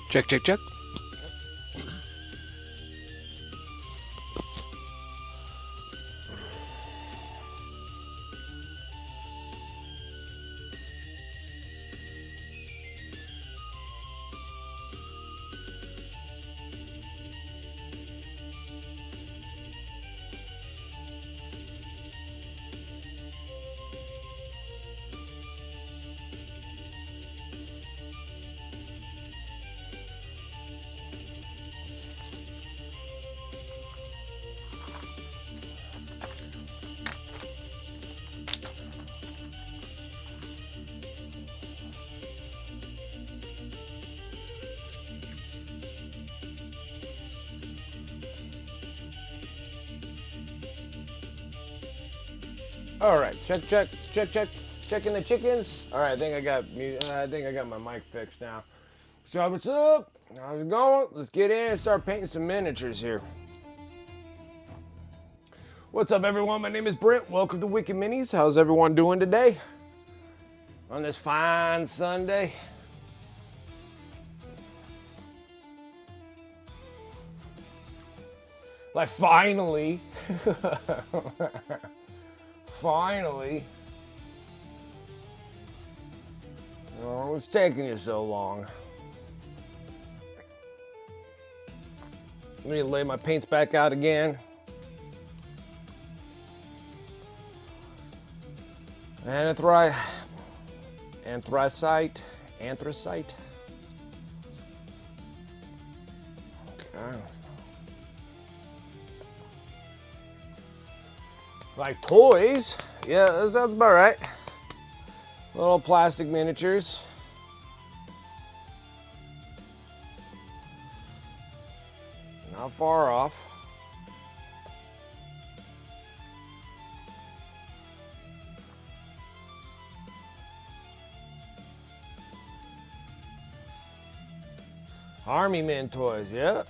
Check, check, check. All right, check, check, check, check, checking the chickens. All right, I think I got my mic fixed now. So what's up? How's it going? Let's get in and start painting some miniatures here. What's up, everyone? My name is Brent. Welcome to Wicked Minis. How's everyone doing today? On this fine Sunday. Like finally. Finally. Oh, it's taking you so long. Let me lay my paints back out again. Anthracite. Okay. Like toys. Yeah, that sounds about right. Little plastic miniatures. Not far off. Army men toys, yeah.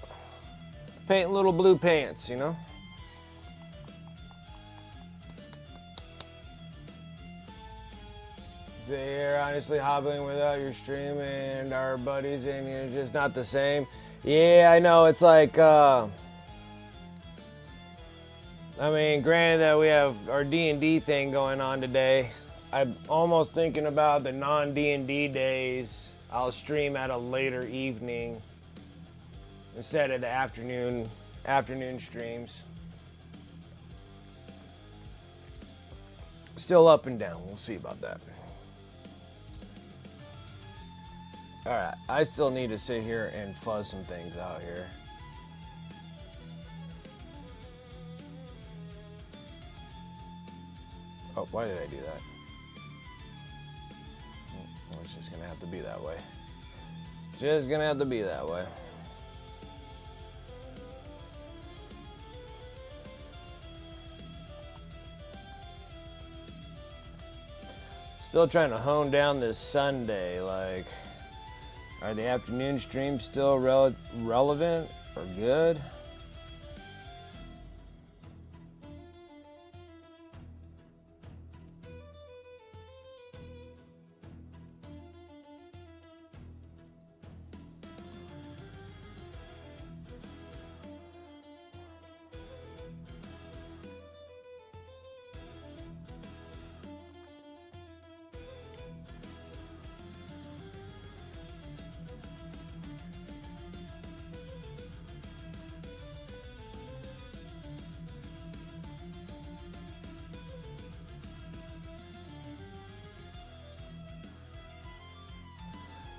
Painting little blue pants, you know. So you're honestly hobbling without your stream and our buddies and you're just not the same. Yeah, I know, it's like, I mean, granted that we have our D&D thing going on today, I'm almost thinking about the non-D&D days. I'll stream at a later evening instead of the afternoon streams. Still up and down, we'll see about that. All right, I still need to sit here and fuzz some things out here. Oh, why did I do that? Well, it's just gonna have to be that way. Just gonna have to be that way. Still trying to hone down this Sunday, like, are the afternoon streams still relevant or good?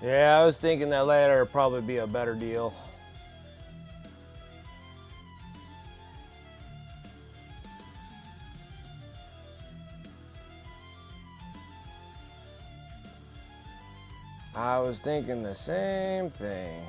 Yeah, I was thinking that later would probably be a better deal. I was thinking the same thing.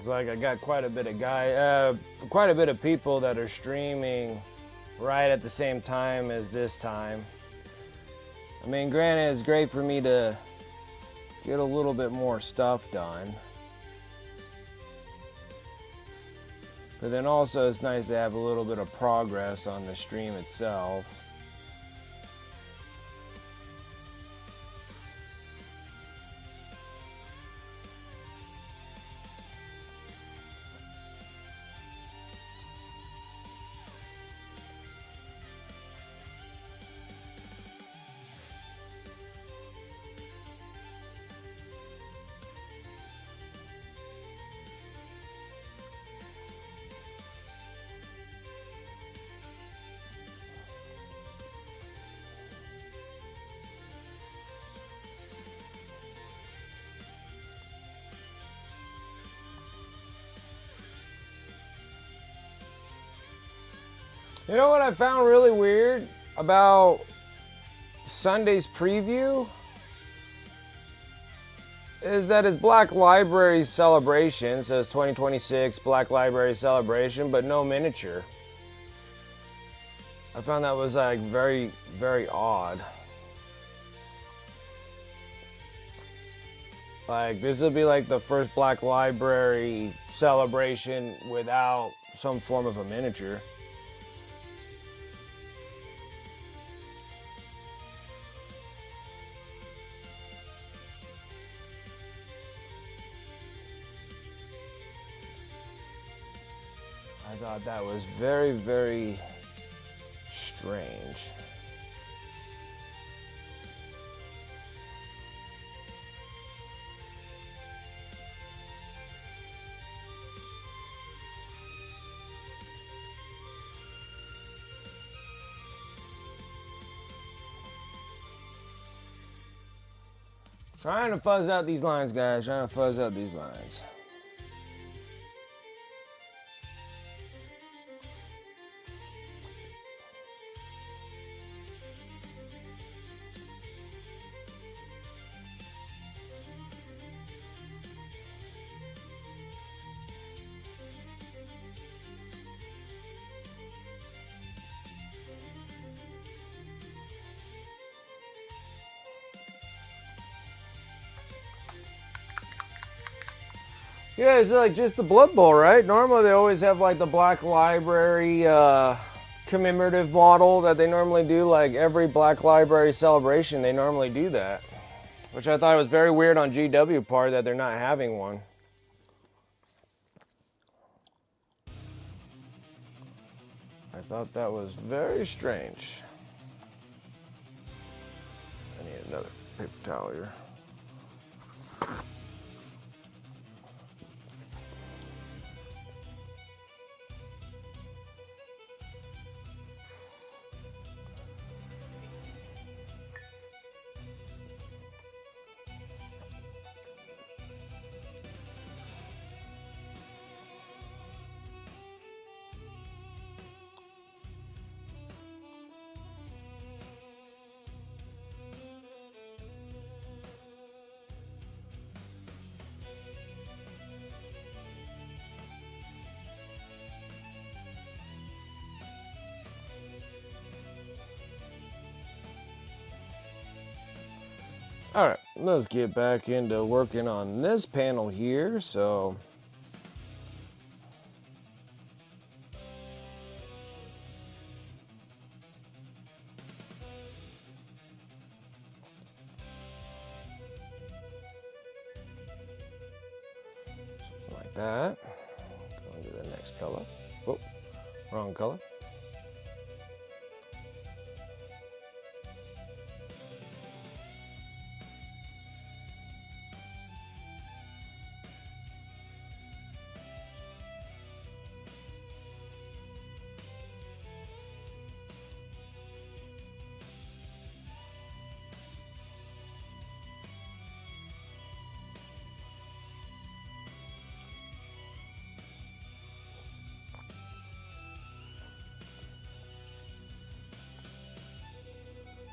Looks like I got quite a bit of people that are streaming right at the same time as this time. I mean, granted, it's great for me to get a little bit more stuff done. But then also it's nice to have a little bit of progress on the stream itself. You know what I found really weird about Sunday's preview? Is that it's Black Library Celebration, says 2026 Black Library Celebration, but no miniature. I found that was like very, very odd. Like, this will be like the first Black Library Celebration without some form of a miniature. I thought that was very, very strange. Trying to fuzz out these lines, guys. Trying to fuzz out these lines. Yeah, it's like just the Blood Bowl, right? Normally they always have like the Black Library commemorative model that they normally do. Like every Black Library celebration, they normally do that. Which I thought was very weird on GW part that they're not having one. I thought that was very strange. I need another paper towel here. All right, let's get back into working on this panel here. So something like that. Going to the next color. Oh, wrong color.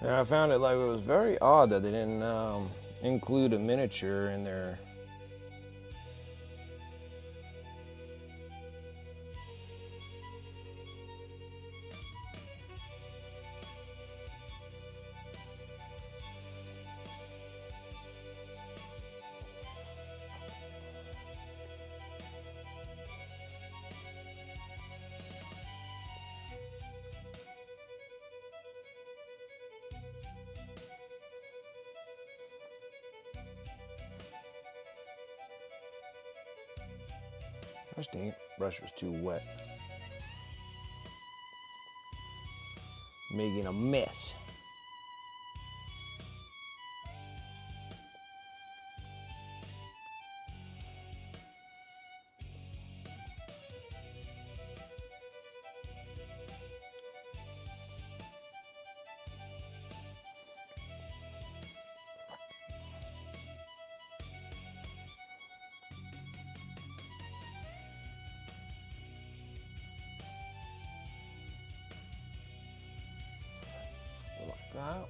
And I found it like it was very odd that they didn't include a miniature in their Gosh dang it, brush was too wet. Making a mess. Like that.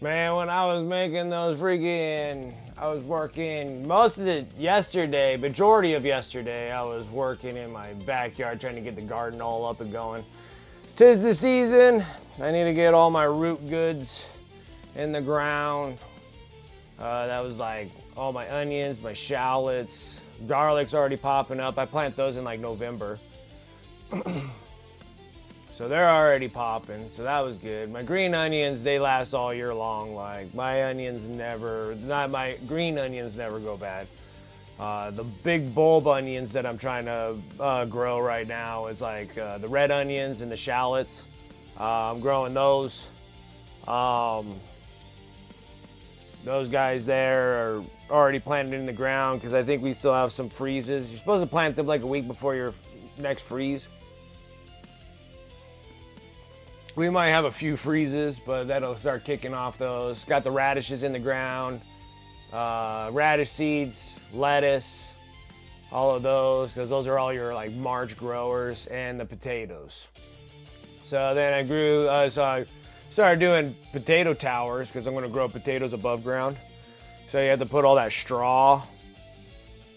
Man, when I was making those I was working most of it yesterday, majority of yesterday, I was working in my backyard trying to get the garden all up and going. 'Tis the season. I need to get all my root goods in the ground. That was like all my onions, my shallots, garlic's already popping up. I plant those in like November. So they're already popping, so that was good. My green onions, they last all year long. Like my green onions never go bad. The big bulb onions that I'm trying to grow right now is like the red onions and the shallots. I'm growing those. Those guys there are already planted in the ground because I think we still have some freezes. You're supposed to plant them like a week before your next freeze. We might have a few freezes, but that'll start kicking off those. Got the radishes in the ground, radish seeds, lettuce, all of those, because those are all your like March growers, and the potatoes. So then I started doing potato towers because I'm going to grow potatoes above ground. So you have to put all that straw.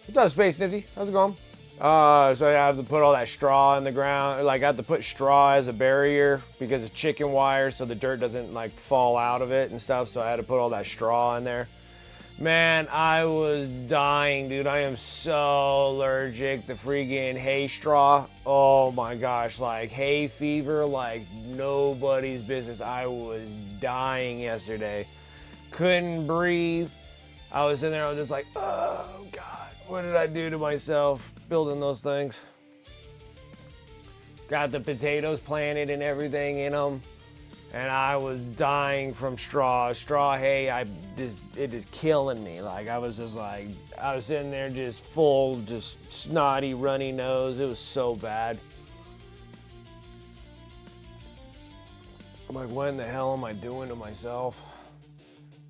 What's up, Space Nifty? How's it going? So I have to put all that straw in the ground. Like I have to put straw as a barrier because it's chicken wire, so the dirt doesn't like fall out of it and stuff. So I had to put all that straw in there. Man, I was dying, dude. I am so allergic to freaking hay straw. Oh my gosh, like hay fever, like nobody's business. I was dying yesterday. Couldn't breathe. I was in there, I was just like, oh God, what did I do to myself building those things? Got the potatoes planted and everything in them. And I was dying from straw hay. It is killing me. Like I was sitting there just full, just snotty, runny nose. It was so bad. I'm like, what in the hell am I doing to myself?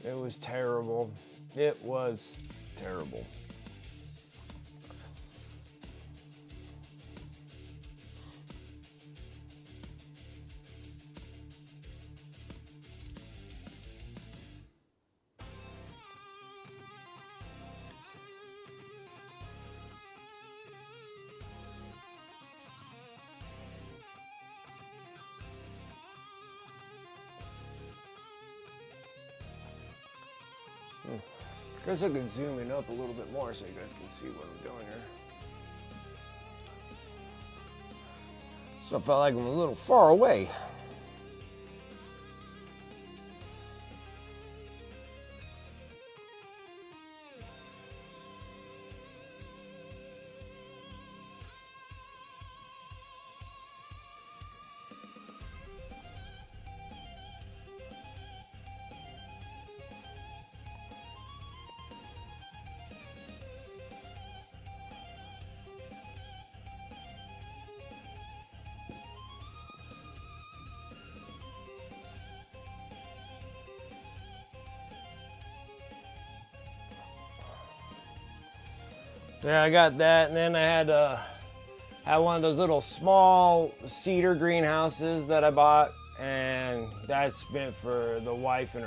It was terrible. It was terrible. Guess I could zoom in up a little bit more so you guys can see what I'm doing here. So I felt like I'm a little far away. Yeah, I got that, and then I had one of those little small cedar greenhouses that I bought, and that's meant for the wife and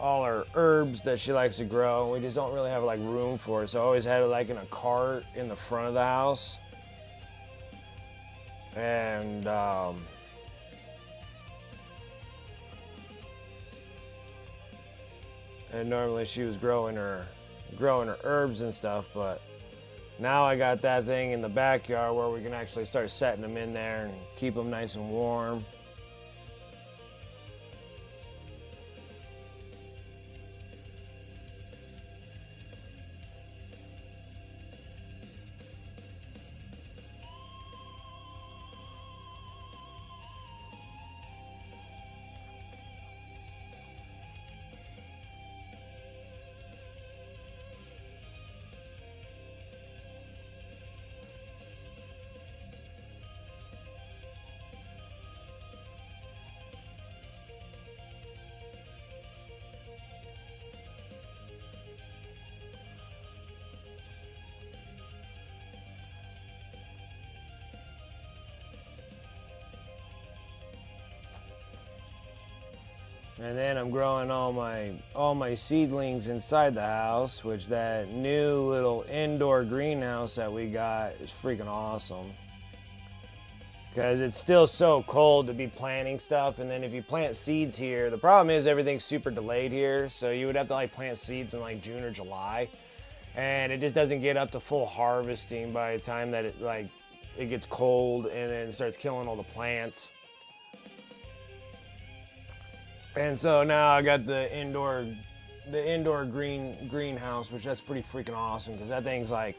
all her herbs that she likes to grow. We just don't really have like room for it, so I always had it like in a cart in the front of the house. And And normally she was growing her herbs and stuff, but now I got that thing in the backyard where we can actually start setting them in there and keep them nice and warm. And then I'm growing all my seedlings inside the house, which that new little indoor greenhouse that we got is freaking awesome. Because it's still so cold to be planting stuff, and then if you plant seeds here, the problem is everything's super delayed here, so you would have to like plant seeds in like June or July, and it just doesn't get up to full harvesting by the time that it gets cold and then starts killing all the plants. And so now I got the indoor greenhouse, which that's pretty freaking awesome because that thing's like.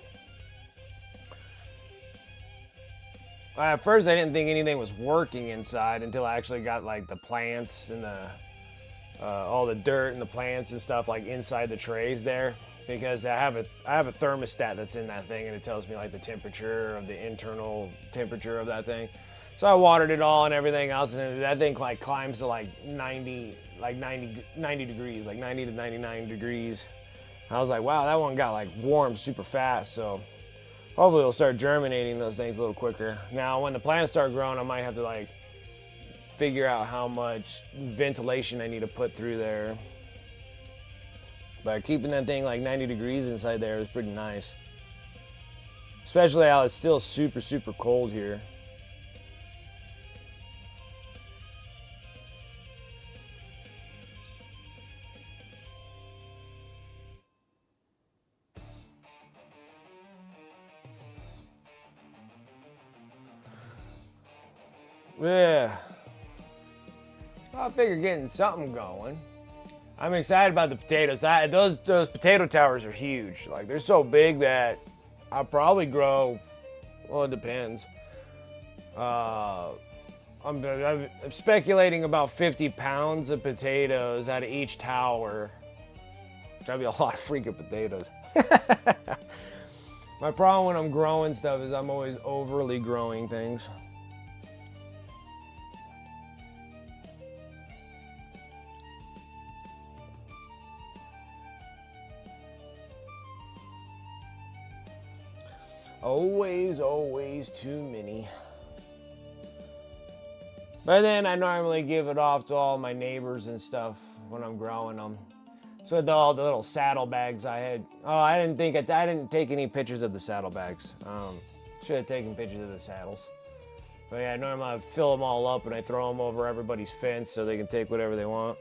At first, I didn't think anything was working inside until I actually got like the plants and all the dirt and the plants and stuff like inside the trays there, because I have a thermostat that's in that thing and it tells me like the temperature of the internal temperature of that thing. So I watered it all and everything else, and that thing like climbs to like 90 degrees, like 90 to 99 degrees. I was like, wow, that one got like warm super fast. So hopefully it'll start germinating those things a little quicker. Now, when the plants start growing, I might have to like figure out how much ventilation I need to put through there. But keeping that thing like 90 degrees inside there is pretty nice. Especially how it's still super, super cold here. Yeah. Well, I figure getting something going. I'm excited about the potatoes. Those potato towers are huge. Like, they're so big that I'll probably grow, well, it depends. I'm speculating about 50 pounds of potatoes out of each tower. That'd be a lot of freaking potatoes. My problem when I'm growing stuff is I'm always overly growing things. Always too many. But then I normally give it off to all my neighbors and stuff when I'm growing them. So with all the little saddlebags I had. Oh, I didn't take any pictures of the saddlebags. Should have taken pictures of the saddles. But yeah, normally I fill them all up and I throw them over everybody's fence so they can take whatever they want.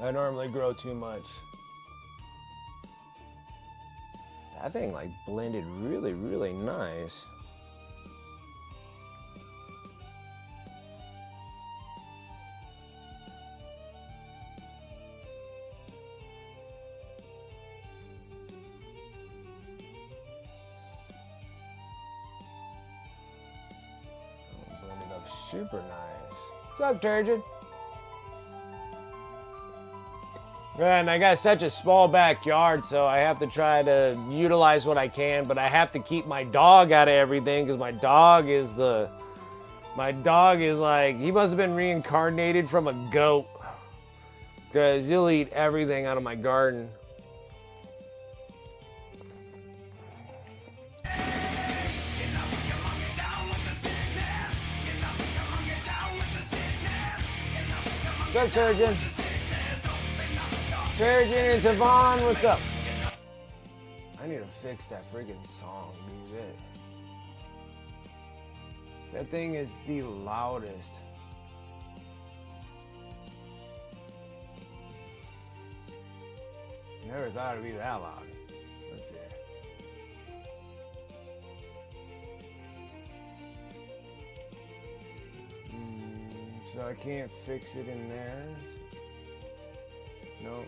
I normally grow too much. That thing like blended really, really nice. Blended up super nice. What's up, Turgid? And I got such a small backyard, so I have to try to utilize what I can, but I have to keep my dog out of everything because my dog is like, he must have been reincarnated from a goat because he'll eat everything out of my garden. What's up, Surgeon? Turgid and Tavon, what's up? I need to fix that friggin' song, dude. That thing is the loudest. Never thought it'd be that loud. Let's see. So I can't fix it in there. Nope.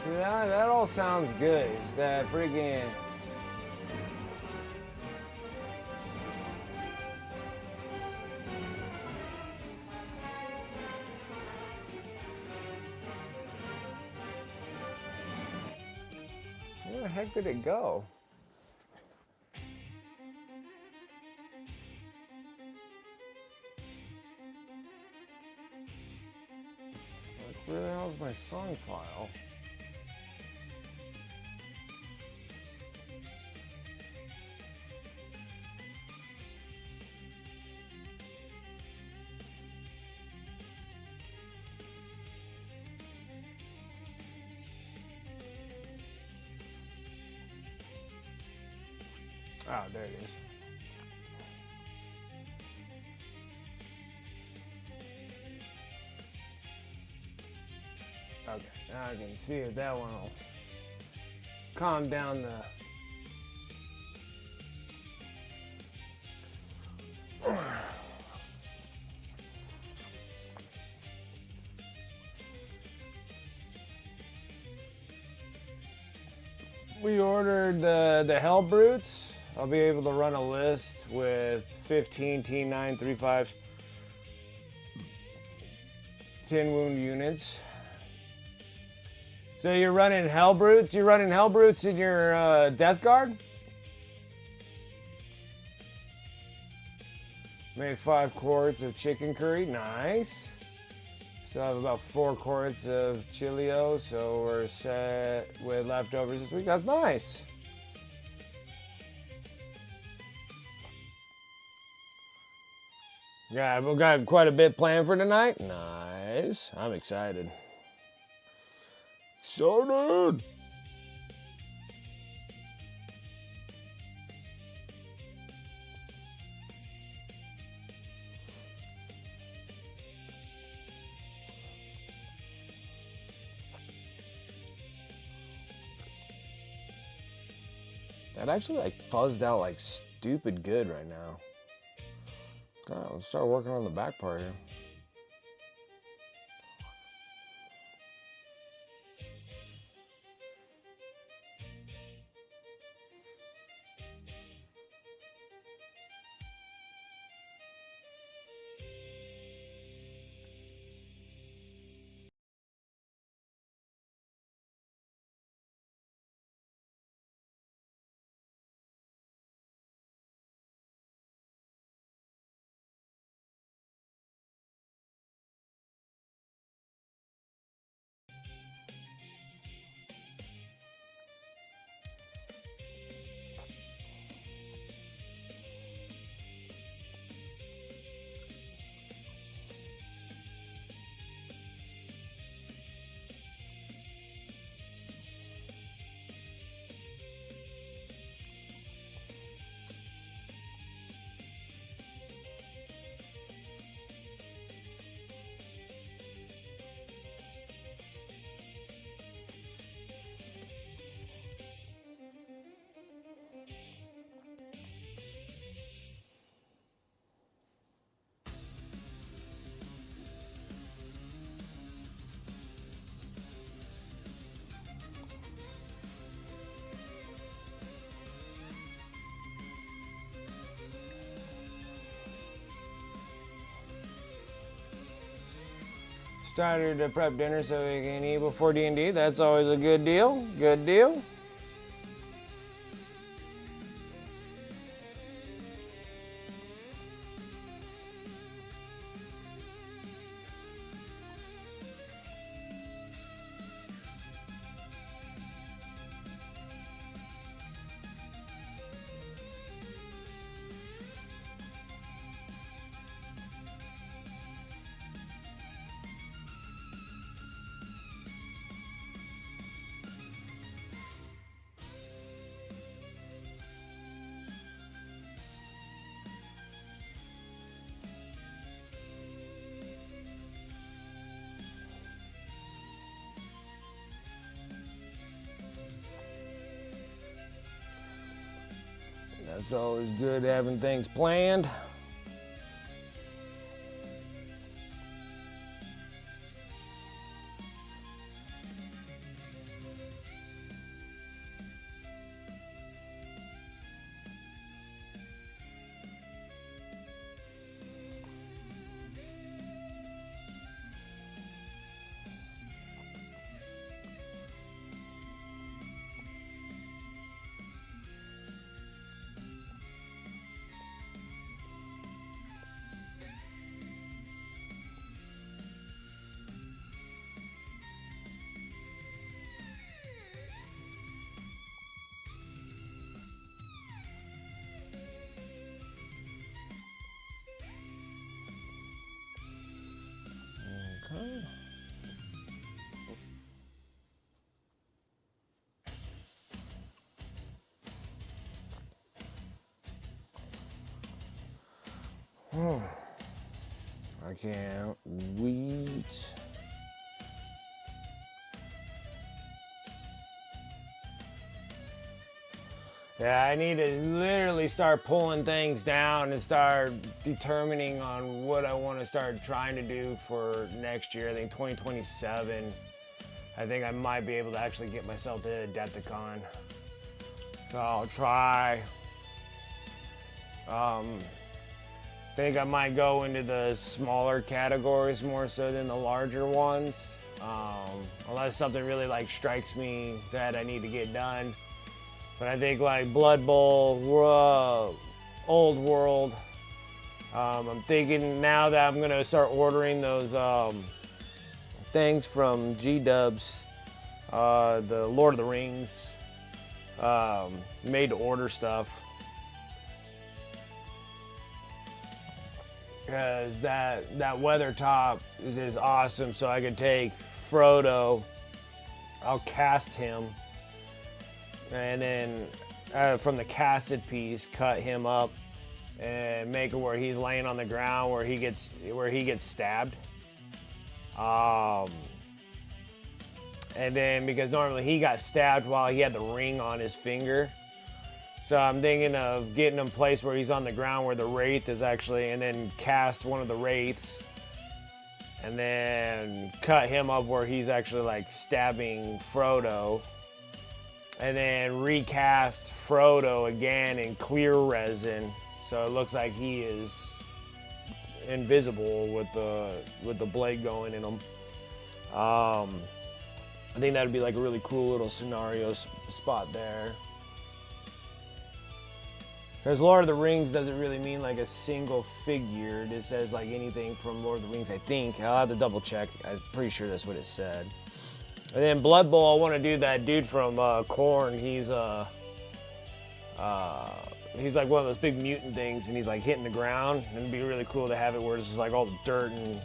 See, that all sounds good. It's that friggin'... Where the heck did it go? Like, where the hell's my song file? Oh, there it is. Okay, now I can see if that one will calm down the... We ordered the Hell Brutes. I'll be able to run a list with 15 T9 35s, 10 wound units. So you're running Hell Brutes? You're running Hell Brutes in your Death Guard? Made 5 quarts of chicken curry. Nice. Still have about 4 quarts of chilio, so we're set with leftovers this week. That's nice. Yeah, we've got quite a bit planned for tonight. Nice. I'm excited. Excited. That actually like fuzzed out like stupid good right now. God, let's start working on the back part here. Started to prep dinner so we can eat before D&D. That's always a good deal. Good deal. It's always good having things planned. Okay. I can't wait. Yeah, I need to literally start pulling things down and start determining on what I want to start trying to do for next year. I think 2027. I think I might be able to actually get myself to Adepticon. So I'll try. I think I might go into the smaller categories more so than the larger ones. Unless something really like strikes me that I need to get done. But I think like Blood Bowl, Old World. I'm thinking now that I'm gonna start ordering those things from G-Dubs, the Lord of the Rings, made to order stuff. Because that weather top is awesome, so I could take Frodo, I'll cast him, and then from the casted piece, cut him up and make it where he's laying on the ground where he gets stabbed. And then because normally he got stabbed while he had the ring on his finger. So I'm thinking of getting him placed where he's on the ground where the wraith is actually, and then cast one of the wraiths and then cut him up where he's actually like stabbing Frodo, and then recast Frodo again in clear resin so it looks like he is invisible with the blade going in him. I think that'd be like a really cool little scenario spot there. Because Lord of the Rings doesn't really mean like a single figure. It says like anything from Lord of the Rings, I think. I'll have to double check. I'm pretty sure that's what it said. And then Blood Bowl, I want to do that dude from Korn. He's like one of those big mutant things, and he's like hitting the ground. And it'd be really cool to have it where it's just like all the dirt and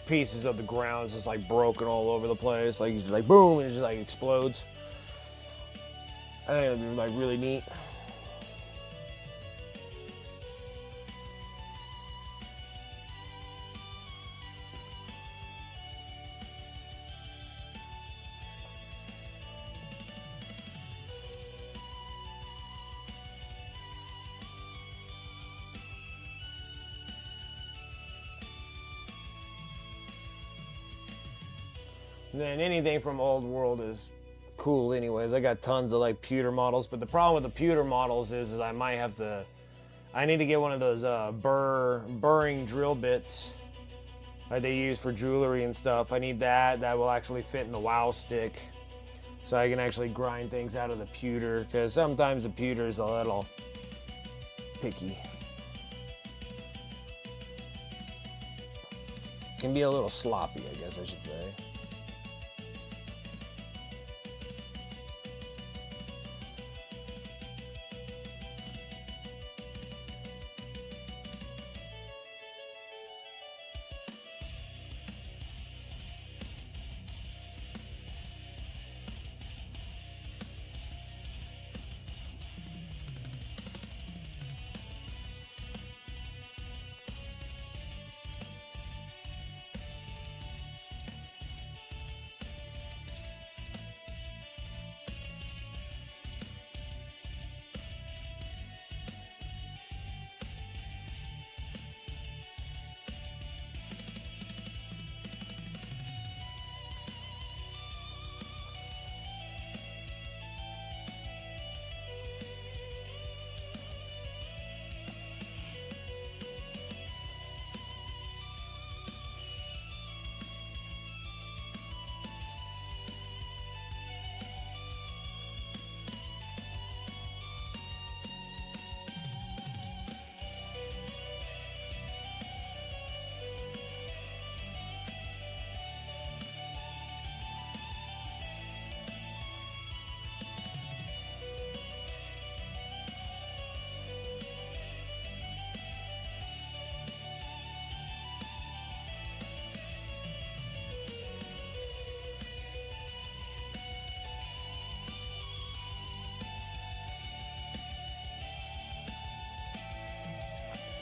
pieces of the ground is just like broken all over the place. Like he's just like boom, and it just like explodes. I think it'd be like really neat. And then anything from Old World is cool anyways. I got tons of like pewter models, but the problem with the pewter models is I might have to, I need to get one of those burring drill bits that they use for jewelry and stuff. I need that will actually fit in the WoW stick so I can actually grind things out of the pewter, because sometimes the pewter is a little picky. Can be a little sloppy, I guess I should say.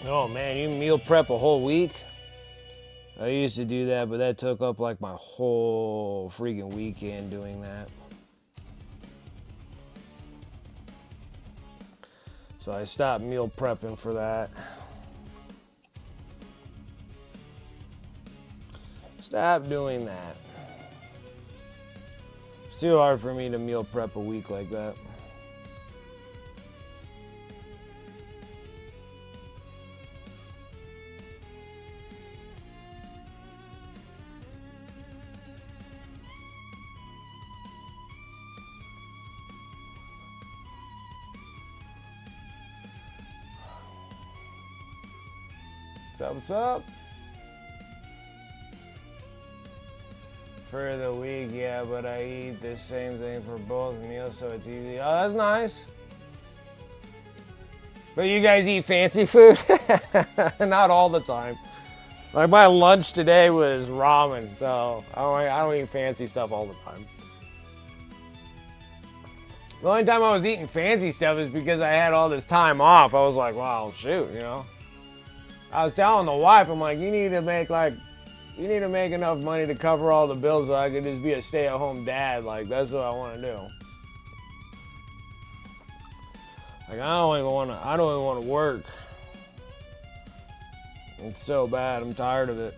Oh man, you meal prep a whole week? I used to do that, but that took up like my whole freaking weekend doing that. So I stopped meal prepping for that. Stop doing that. It's too hard for me to meal prep a week like that. What's up? For the week, yeah, but I eat the same thing for both meals, so it's easy. Oh, that's nice. But you guys eat fancy food? Not all the time. Like my lunch today was ramen, so I don't eat fancy stuff all the time. The only time I was eating fancy stuff is because I had all this time off. I was like, wow, shoot, you know. I was telling the wife, I'm like, you need to make enough money to cover all the bills so I could just be a stay-at-home dad. Like, that's what I want to do. Like, I don't even want to work. It's so bad. I'm tired of it.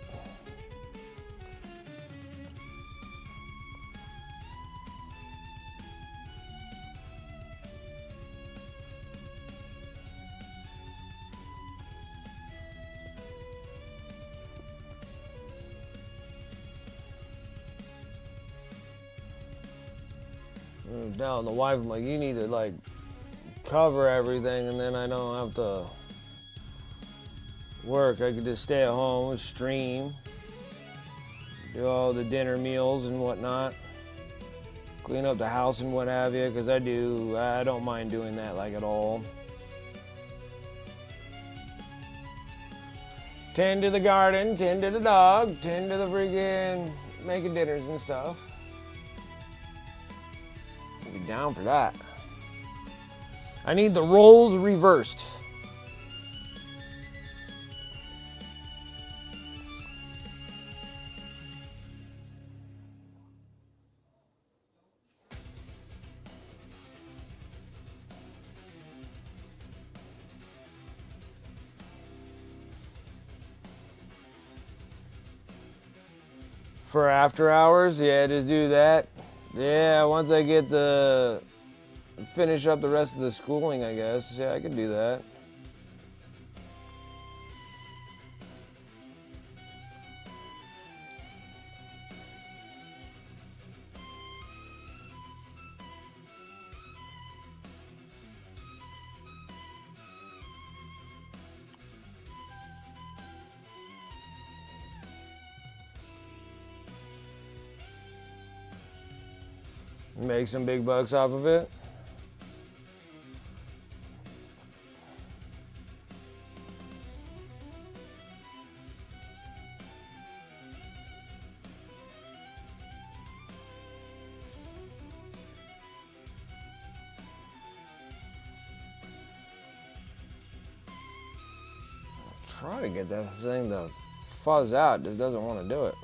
I'm telling the wife, I'm like, you need to like cover everything, and then I don't have to work. I could just stay at home, stream, do all the dinner meals and whatnot, clean up the house and what have you, because I don't mind doing that like at all. Tend to the garden, tend to the dog, tend to the freaking making dinners and stuff. I'd be down for that. I need the roles reversed. For after hours, yeah, just do that. Yeah, once I get finish up the rest of the schooling, I guess. Yeah, I could do that. Make some big bucks off of it. Try to get that thing to fuzz out, just doesn't want to do it.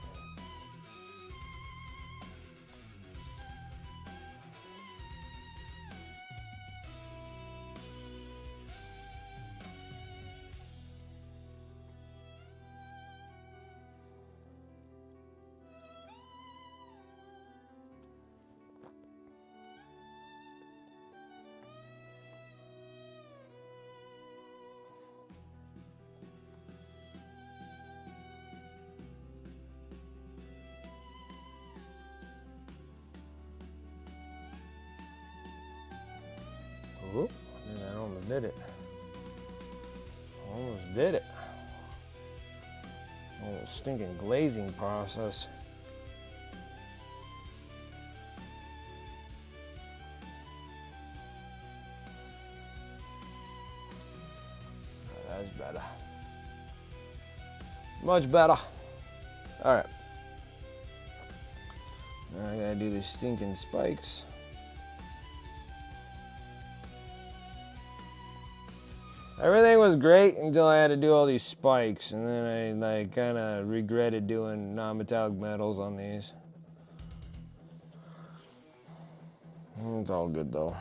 Oop, and I almost did it. Almost did it. Oh, stinking glazing process. That's better. Much better. All right. Now I gotta do these stinking spikes. Everything was great until I had to do all these spikes, and then I like kind of regretted doing non-metallic metals on these. It's all good though.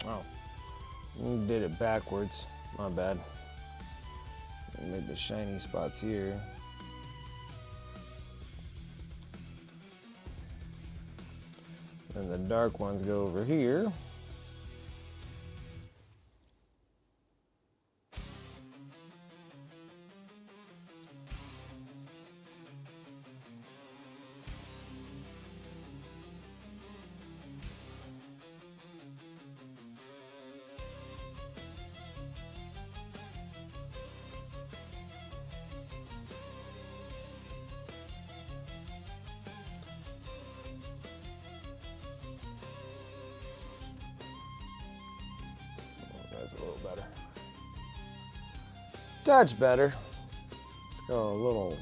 Oh, you did it backwards. My bad. Make the shiny spots here. And the dark ones go over here. That's a little better. Touch better. It's got a little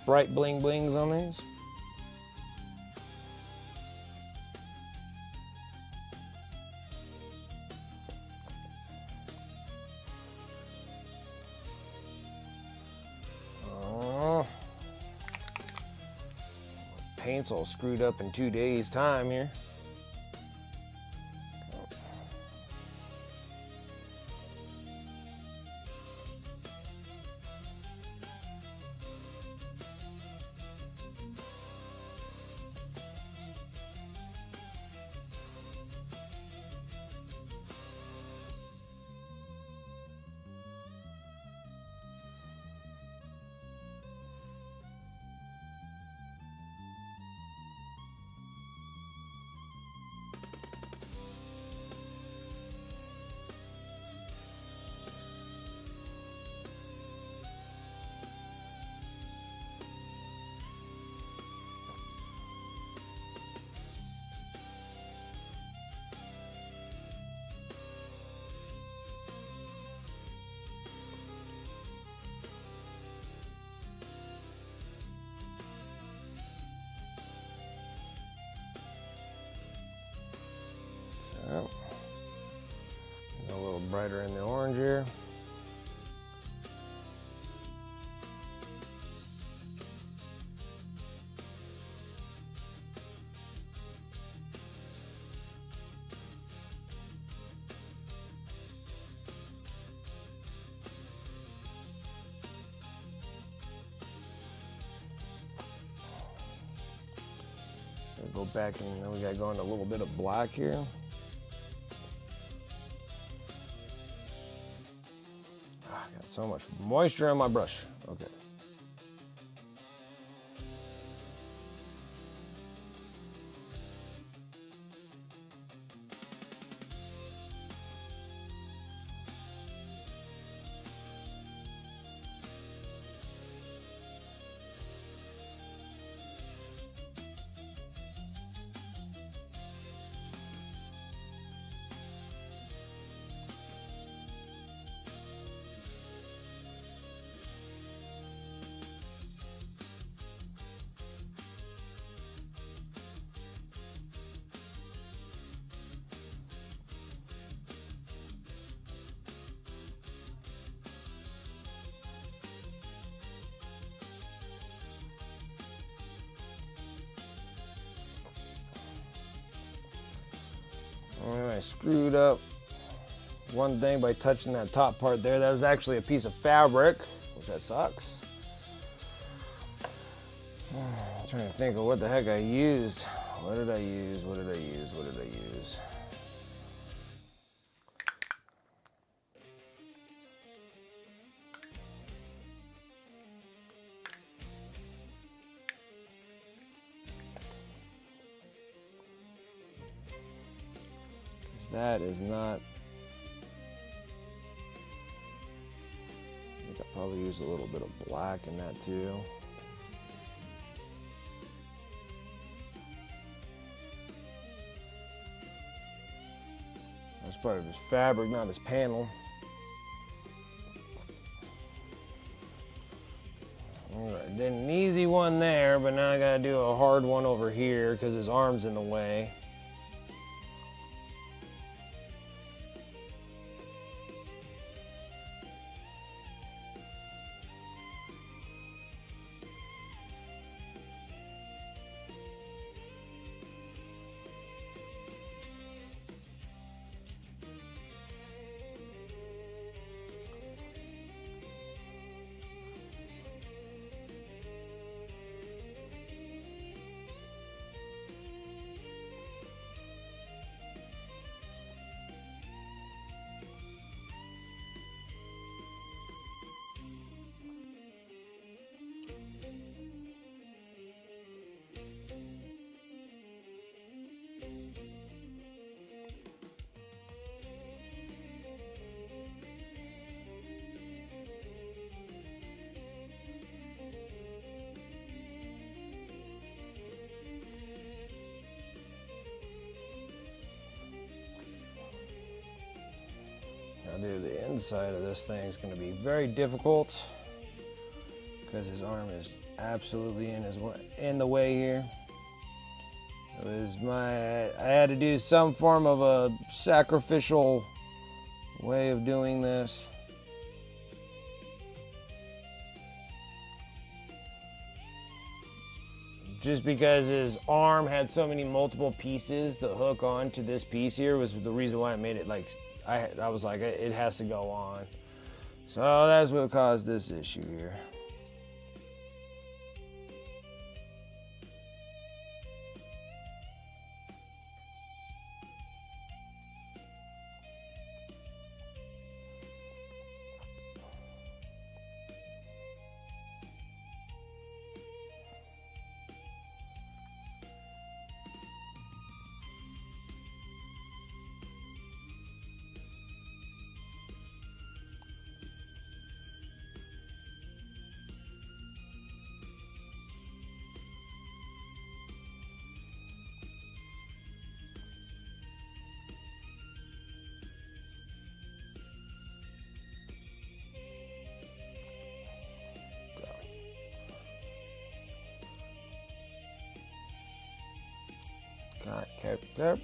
bright bling blings on these. Oh, paint's all screwed up in 2 days' time here. Yep. A little brighter in the orange here. Go back and then we gotta go into a little bit of black here. I got so much moisture on my brush. Okay. And I screwed up one thing by touching that top part there. That was actually a piece of fabric, which that sucks. I'm trying to think of what the heck I used. What did I use? What did I use? What did I use? That is not. I think I probably used a little bit of black in that too. That's part of his fabric, not his panel. Alright, did an easy one there, but now I gotta do a hard one over here because his arm's in the way. I'll do the inside of this thing is going to be very difficult because his arm is absolutely in the way here. I had to do some form of a sacrificial way of doing this. Just because his arm had so many multiple pieces to hook onto this piece here was the reason why I made it like I was like, it has to go on. So that's what caused this issue here. Got kept up.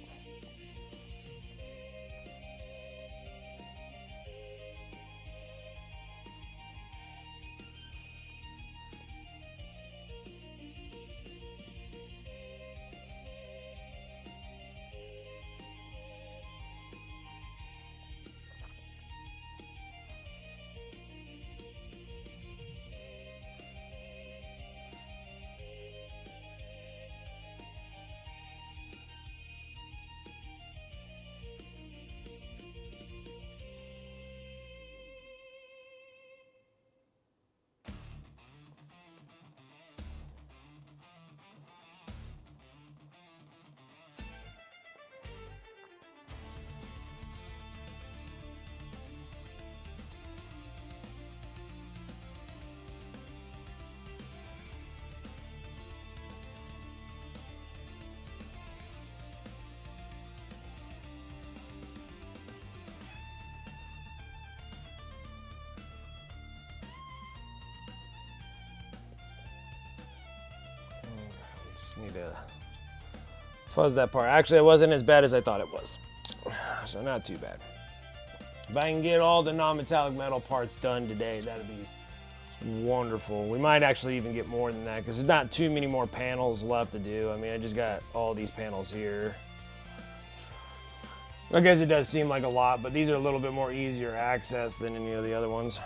Need to fuzz that part. Actually, it wasn't as bad as I thought it was, so not too bad. If I can get all the non-metallic metal parts done today, that'd be wonderful. We might actually even get more than that because there's not too many more panels left to do. I mean, I just got all these panels here. I guess it does seem like a lot, but these are a little bit more easier access than any of the other ones.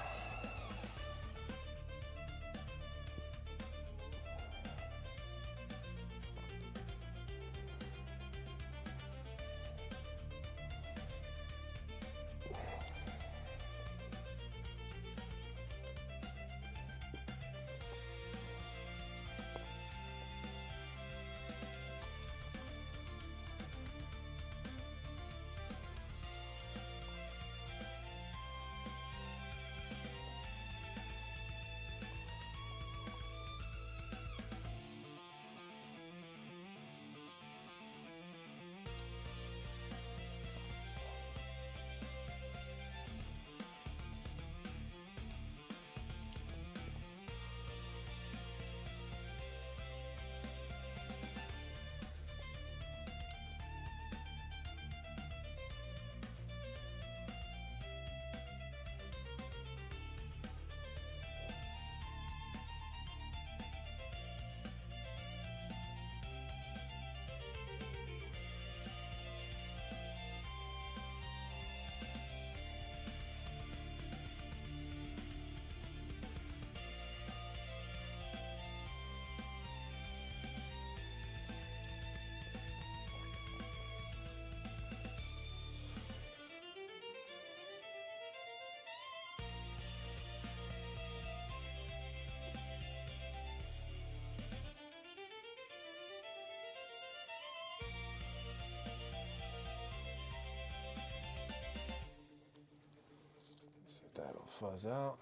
See if that'll fuzz out.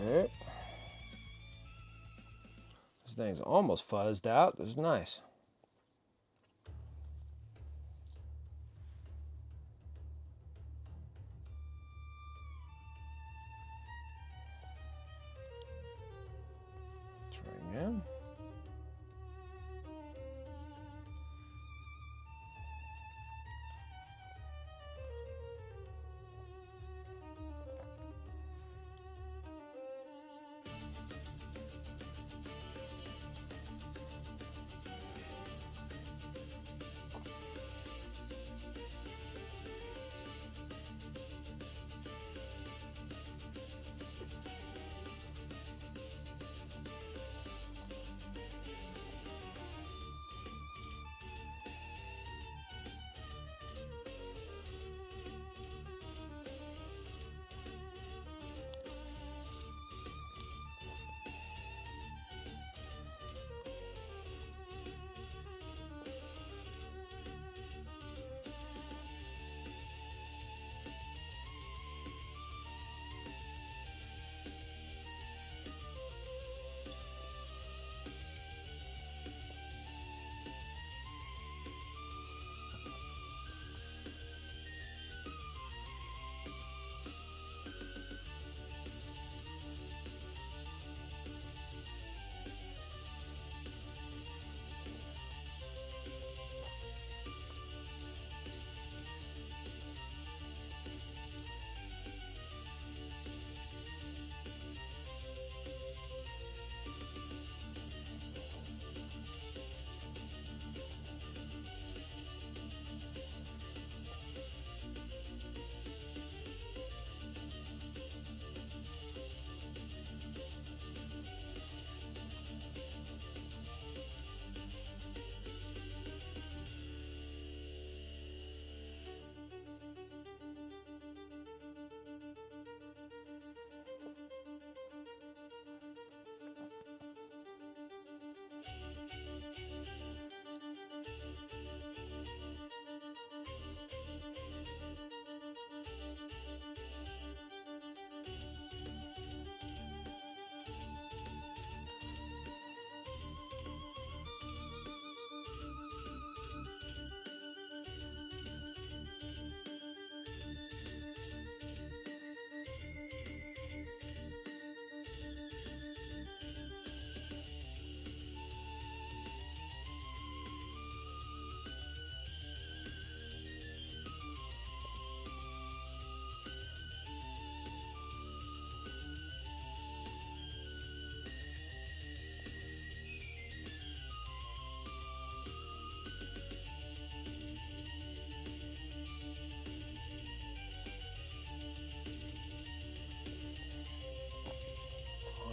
Okay. This thing's almost fuzzed out. This is nice. Try again.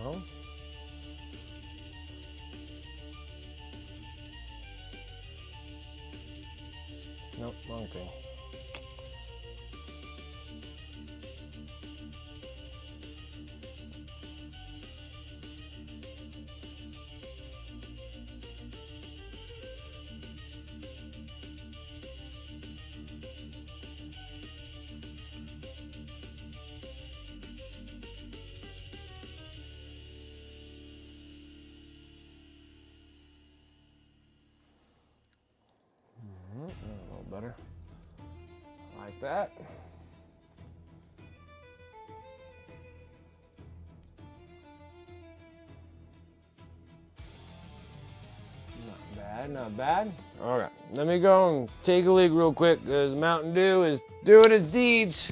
Well. Nope, wrong thing. A little better. Like that. Not bad, not bad. All right, let me go and take a leak real quick because Mountain Dew is doing its deeds.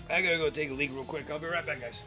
I gotta go take a leak real quick. I'll be right back, guys.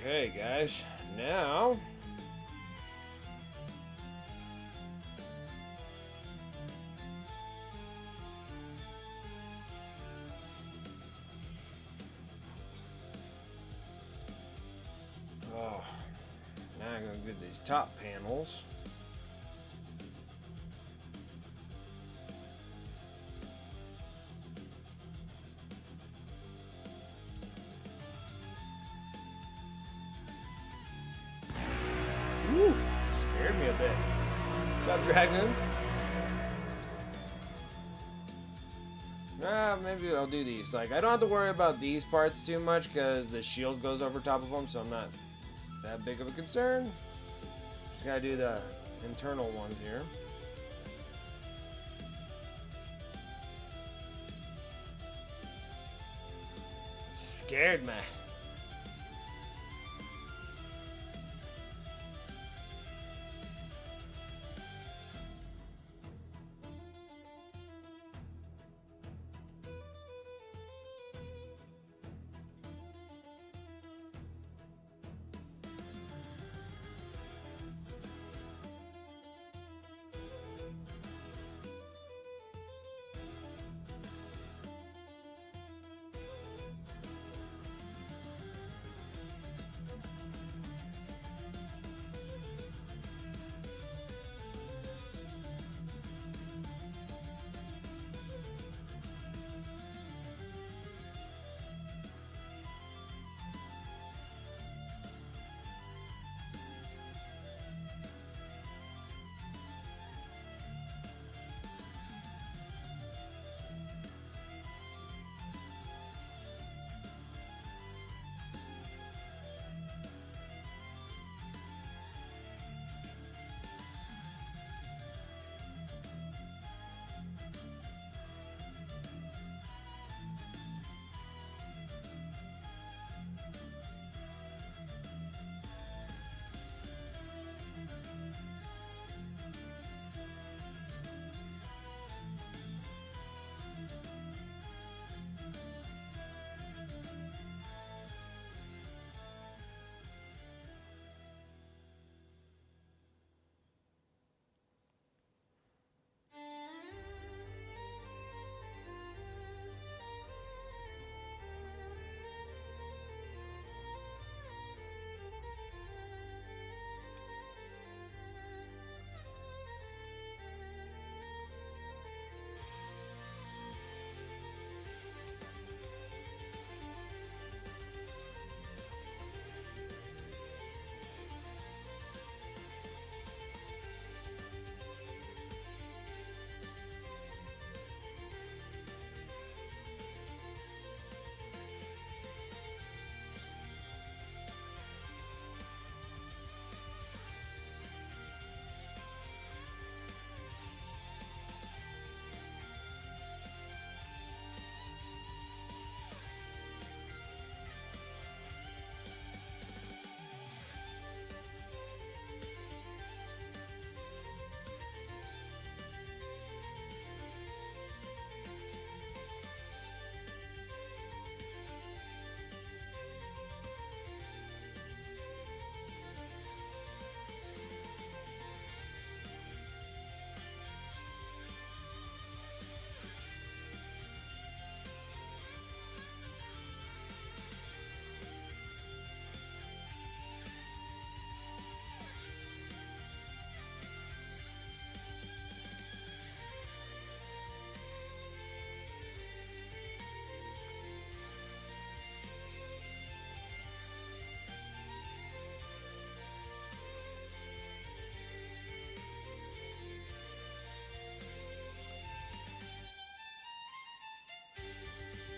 Okay, guys, now now I'm gonna get these top panels. Woo, scared me a bit. What's up, Dragon? Maybe I'll do these. Like, I don't have to worry about these parts too much because the shield goes over top of them, so I'm not that big of a concern. Just gotta do the internal ones here. Scared me.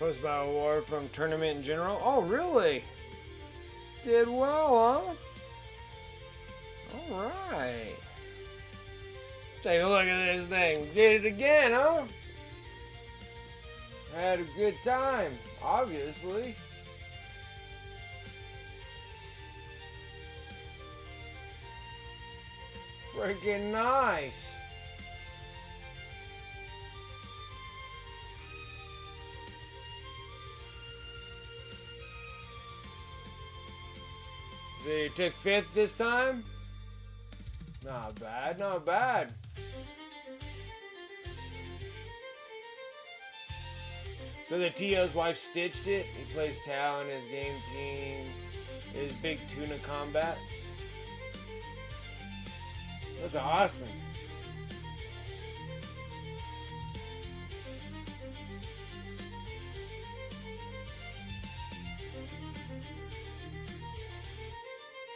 Post battle award from tournament in general. Oh, really? Did well, huh? All right. Take a look at this thing. Did it again, huh? I had a good time, obviously. Freaking nice. So you took 5th this time? Not bad, not bad. So the TO's wife stitched it. He plays Tao in his game team. His big tuna combat. That's awesome.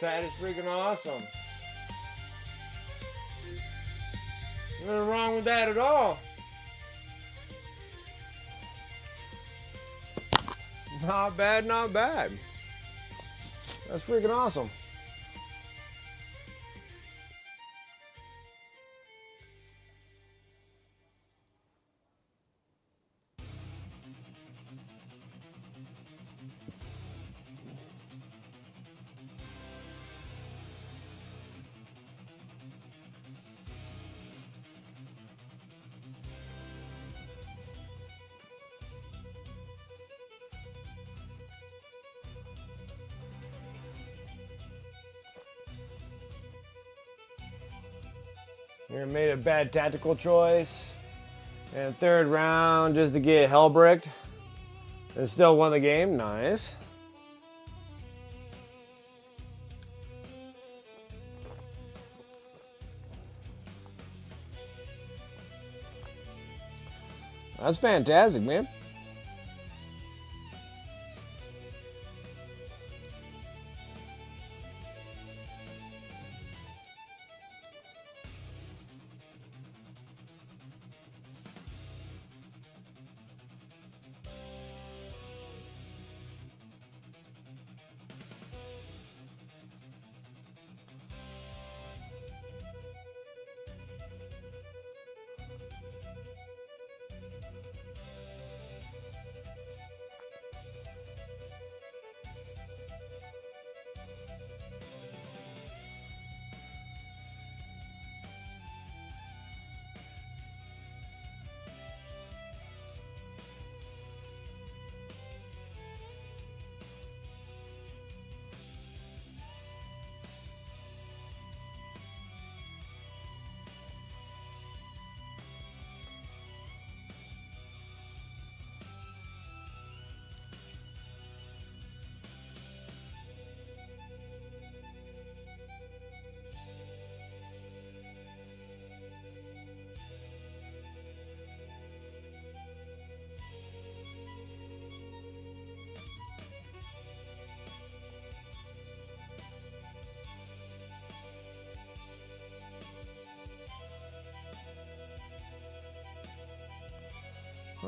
That is freaking awesome. Nothing wrong with that at all. Not bad, not bad. That's freaking awesome. You made a bad tactical choice. And 3rd round just to get hellbricked. And still won the game. Nice. That's fantastic, man.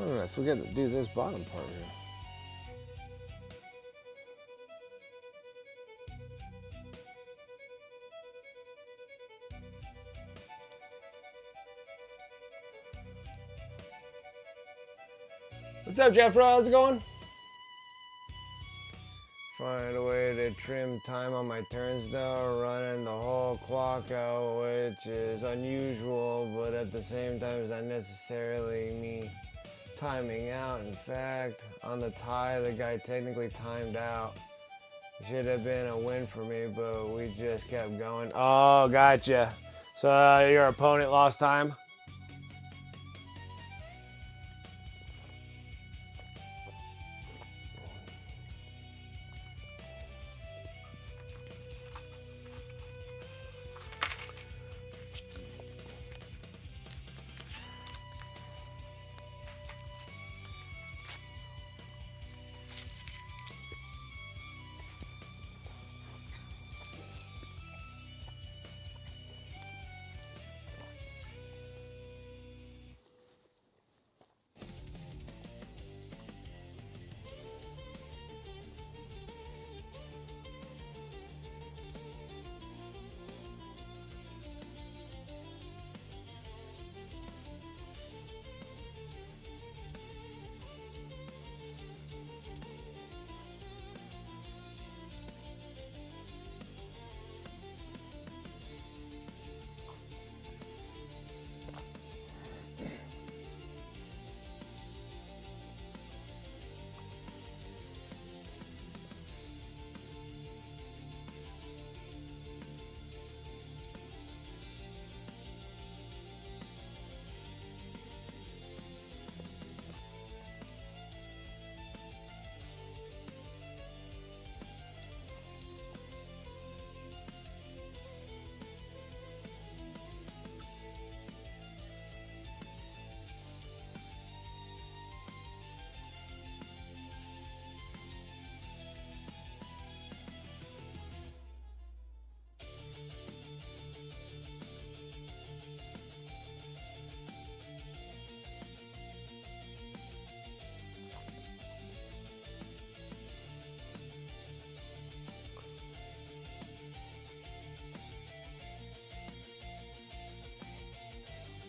Oh, I forget to do this bottom part here. What's up, Jeff? How's it going? Find a way to trim time on my turns though, running the whole clock out, which is unusual, but at the same time is not necessarily me timing out. In fact, on the tie, the guy technically timed out. It should have been a win for me, but we just kept going. Oh, gotcha. So your opponent lost time?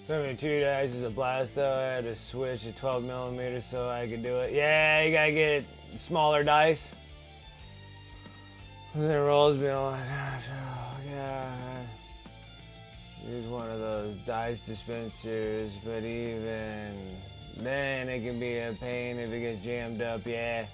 72 dice is a blast though. I had to switch to 12 millimeters so I could do it. Yeah, you gotta get smaller dice. And then rolls be like, yeah. Use one of those dice dispensers, but even then it can be a pain if it gets jammed up, yeah.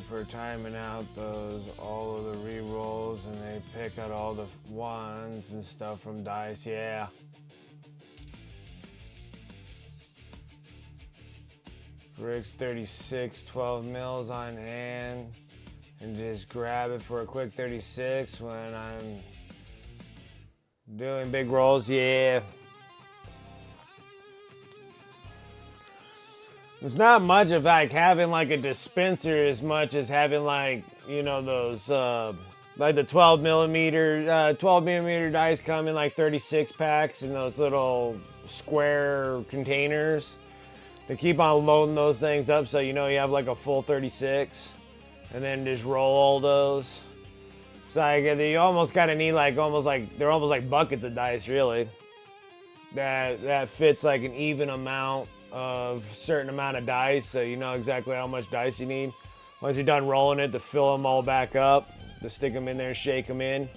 For timing out all of the re-rolls, and they pick out all the ones and stuff from dice, yeah. Rick's 36, 12 mils on hand, and just grab it for a quick 36 when I'm doing big rolls, yeah. It's not much of like having like a dispenser as much as having like, you know, those like the 12 millimeter dice come in like 36 packs in those little square containers. To keep on loading those things up so you know you have like a full 36, and then just roll all those. So like, you almost kind of need like they're almost like buckets of dice really. That fits like an even amount of certain amount of dice, so you know exactly how much dice you need. Once you're done rolling it, to fill them all back up, to stick them in there, shake them in.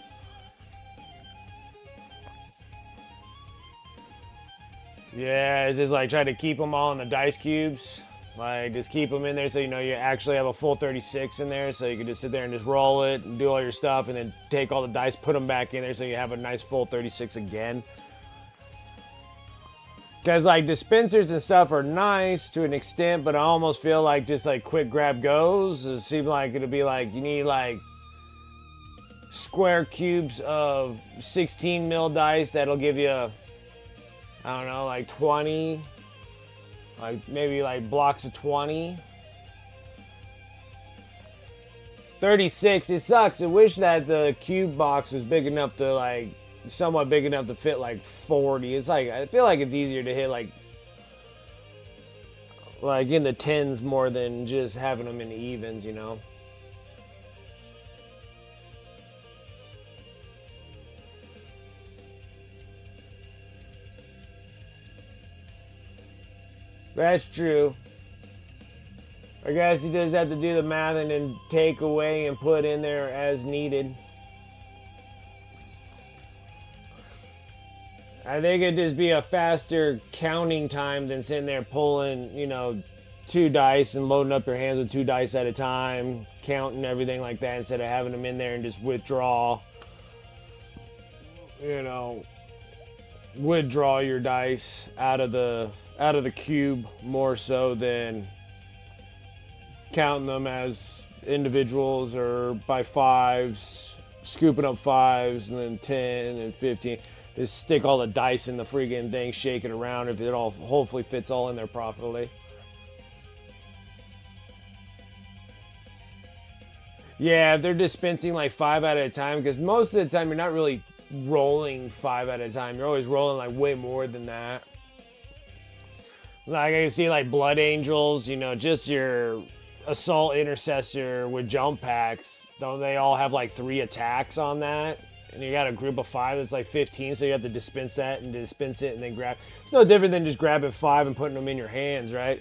Yeah, it's just like try to keep them all in the dice cubes. Like just keep them in there so you know you actually have a full 36 in there, so you can just sit there and just roll it and do all your stuff, and then take all the dice, put them back in there so you have a nice full 36 again. Because like dispensers and stuff are nice to an extent, but I almost feel like just like quick grab goes. It seems like it'll be like you need like square cubes of 16 mil dice that'll give you, I don't know, like 20, like maybe like blocks of 20. 36, it sucks. I wish that the cube box was big enough to like, somewhat big enough to fit like 40. It's like, I feel like it's easier to hit like in the tens more than just having them in the evens, you know? That's true. I guess he does have to do the math and then take away and put in there as needed. I think it'd just be a faster counting time than sitting there pulling, you know, 2 dice and loading up your hands with 2 dice at a time, counting everything like that instead of having them in there and just withdraw, you know, withdraw your dice out of the cube more so than counting them as individuals or by 5s, scooping up 5s and then 10 and 15. Just stick all the dice in the freaking thing, shake it around if it all hopefully fits all in there properly. Yeah, if they're dispensing like 5 at a time, because most of the time you're not really rolling 5 at a time. You're always rolling like way more than that. Like I can see like Blood Angels, you know, just your Assault Intercessor with jump packs. Don't they all have like 3 attacks on that? And you got a group of 5 that's like 15, so you have to dispense that and dispense it and then grab. It's no different than just grabbing 5 and putting them in your hands, right?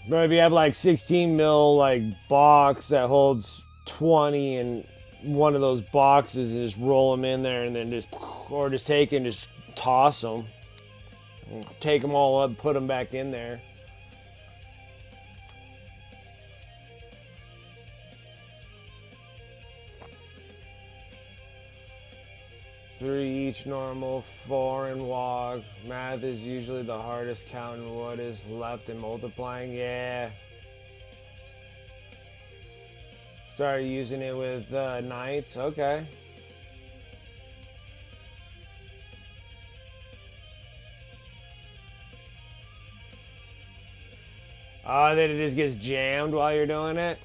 But if you have like 16 mil like box that holds 20 in one of those boxes, and just roll them in there and then just, or just take and just toss them. Take them all up, put them back in there. Three each normal, 4 in walk. Math is usually the hardest, counting what is left and multiplying. Yeah. Start using it with knights. Okay. Oh, then it just gets jammed while you're doing it?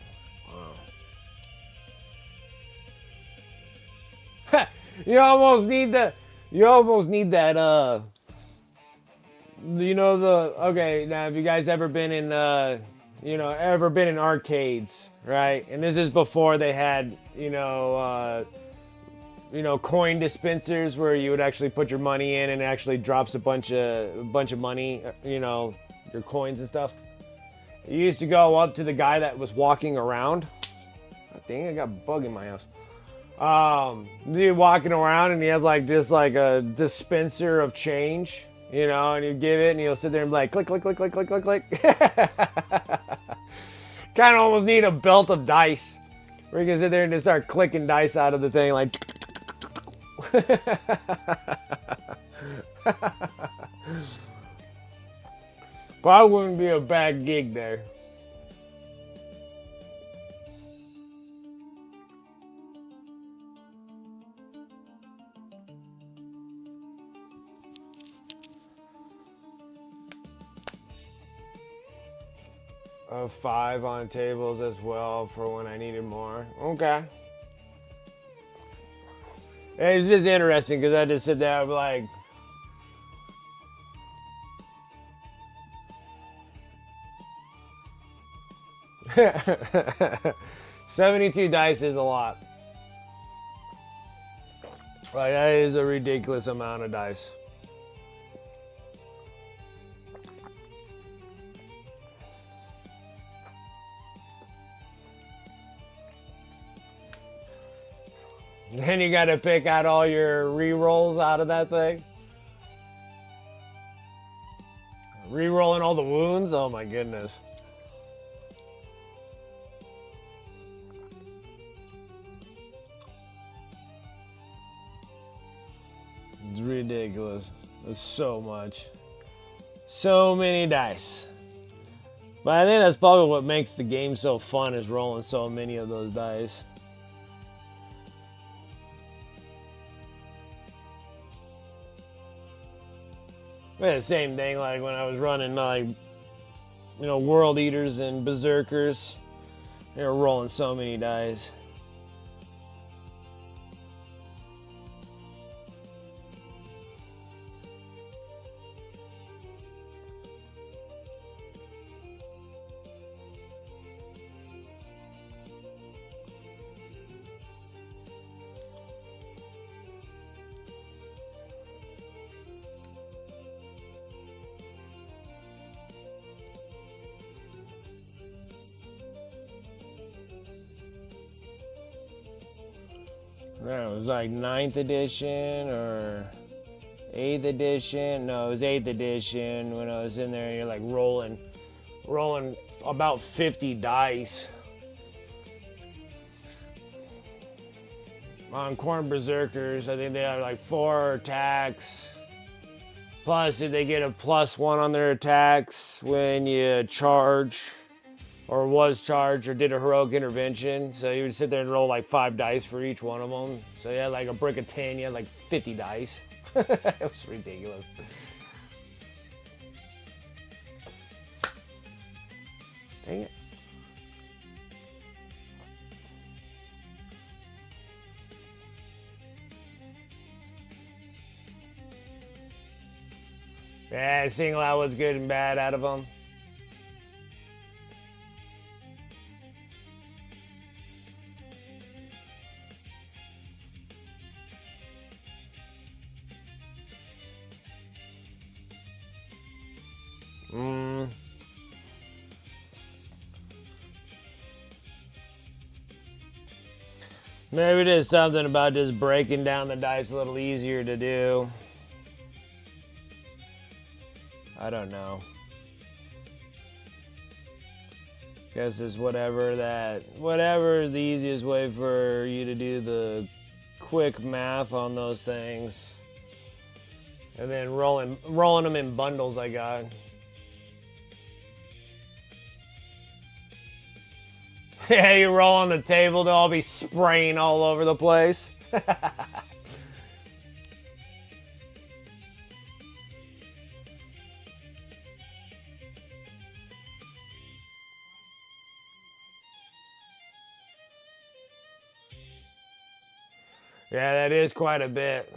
You almost need the. You almost need that. You know the. Okay, now have you guys ever been in? Ever been in arcades, right? And this is before they had. Coin dispensers where you would actually put your money in and it actually drops a bunch of money. Your coins and stuff. You used to go up to the guy that was walking around. I think I got a bug in my house. Dude walking around and he has like just like a dispenser of change, and you give it and he'll sit there and be like click, click, click, click, click, click, click. Kind of almost need a belt of dice where you can sit there and just start clicking dice out of the thing like. Probably wouldn't be a bad gig there. A 5 on tables as well for when I needed more. Okay. It's just interesting because I just sit there like. $72 dice is a lot. Like that is a ridiculous amount of dice. Then you gotta pick out all your re-rolls out of that thing. Re-rolling all the wounds? Oh my goodness. It's ridiculous. It's so much. So many dice. But I think that's probably what makes the game so fun is rolling so many of those dice. Yeah, the same thing like when I was running World Eaters and Berserkers. They were rolling so many dice. It was like 9th edition or 8th edition. No, it was 8th edition when I was in there. You're like rolling about 50 dice. On Corn Berserkers, I think they have like 4 attacks. Plus, if they get a +1 on their attacks when you charge. Or was charged or did a heroic intervention. So you would sit there and roll like 5 dice for each one of them. So you had like a brick of 10, you had like 50 dice. It was ridiculous. Dang it. Yeah, single out what's good and bad out of them. Maybe there's something about just breaking down the dice a little easier to do. I don't know. Guess it's whatever is the easiest way for you to do the quick math on those things. And then rolling them in bundles I got. Yeah, you roll on the table, they'll all be spraying all over the place. Yeah, that is quite a bit.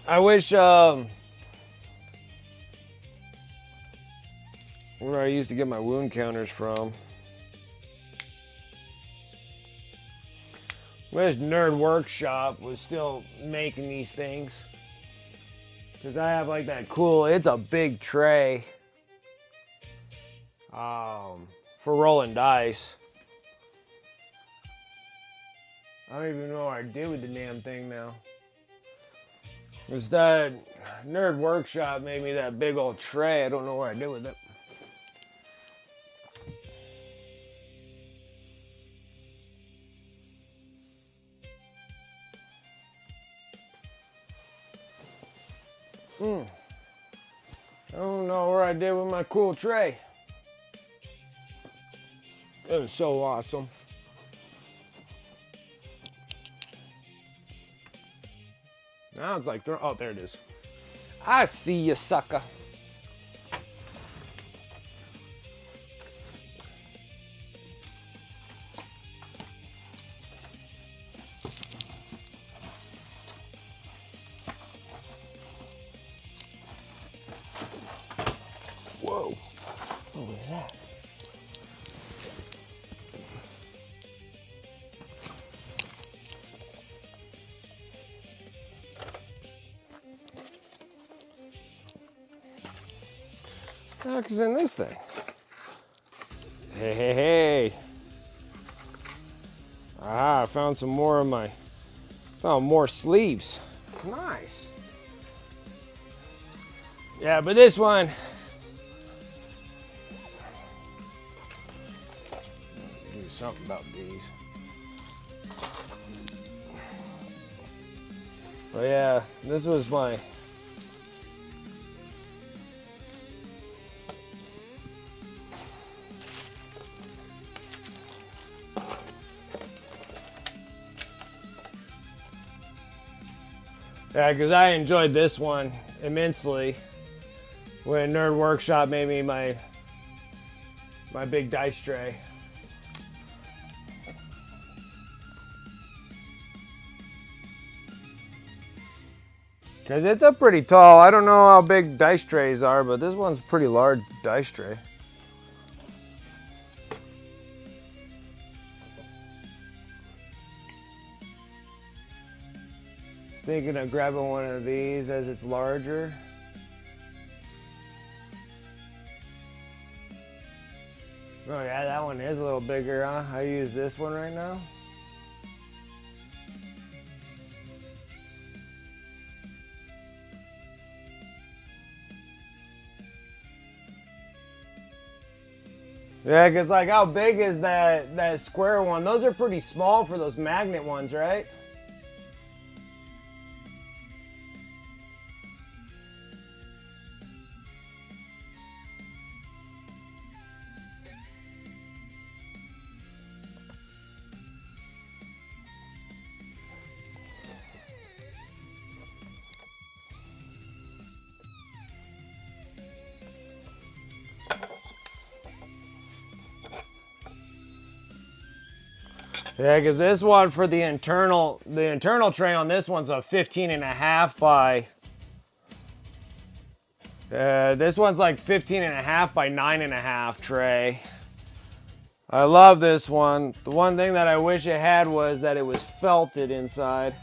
I wish, where I used to get my wound counters from. Wish Nerd Workshop was still making these things. Because I have like that cool, it's a big tray. For rolling dice. I don't even know what I did with the damn thing now. It's that Nerd Workshop made me that big old tray. I don't know what I did with it. I don't know what I did with my cool tray. It was so awesome. Now it's like, oh, there it is. I see you, sucker. Whoa. What was that? The heck is in this thing? Hey, hey, hey. Ah, I found some more of my, found more sleeves. Nice. Yeah, but this one, do something about these. But yeah, this was my, yeah, because I enjoyed this one immensely when Nerd Workshop made me my big dice tray. Because it's a pretty tall, I don't know how big dice trays are, but this one's a pretty large dice tray. Thinking of grabbing one of these as it's larger. Oh yeah, that one is a little bigger, huh? I use this one right now. Yeah, because like how big is that square one? Those are pretty small for those magnet ones, right? Yeah, because this one for the internal tray on this one's a 15.5 by, this one's like 15.5 by 9.5 tray. I love this one. The one thing that I wish it had was that it was felted inside.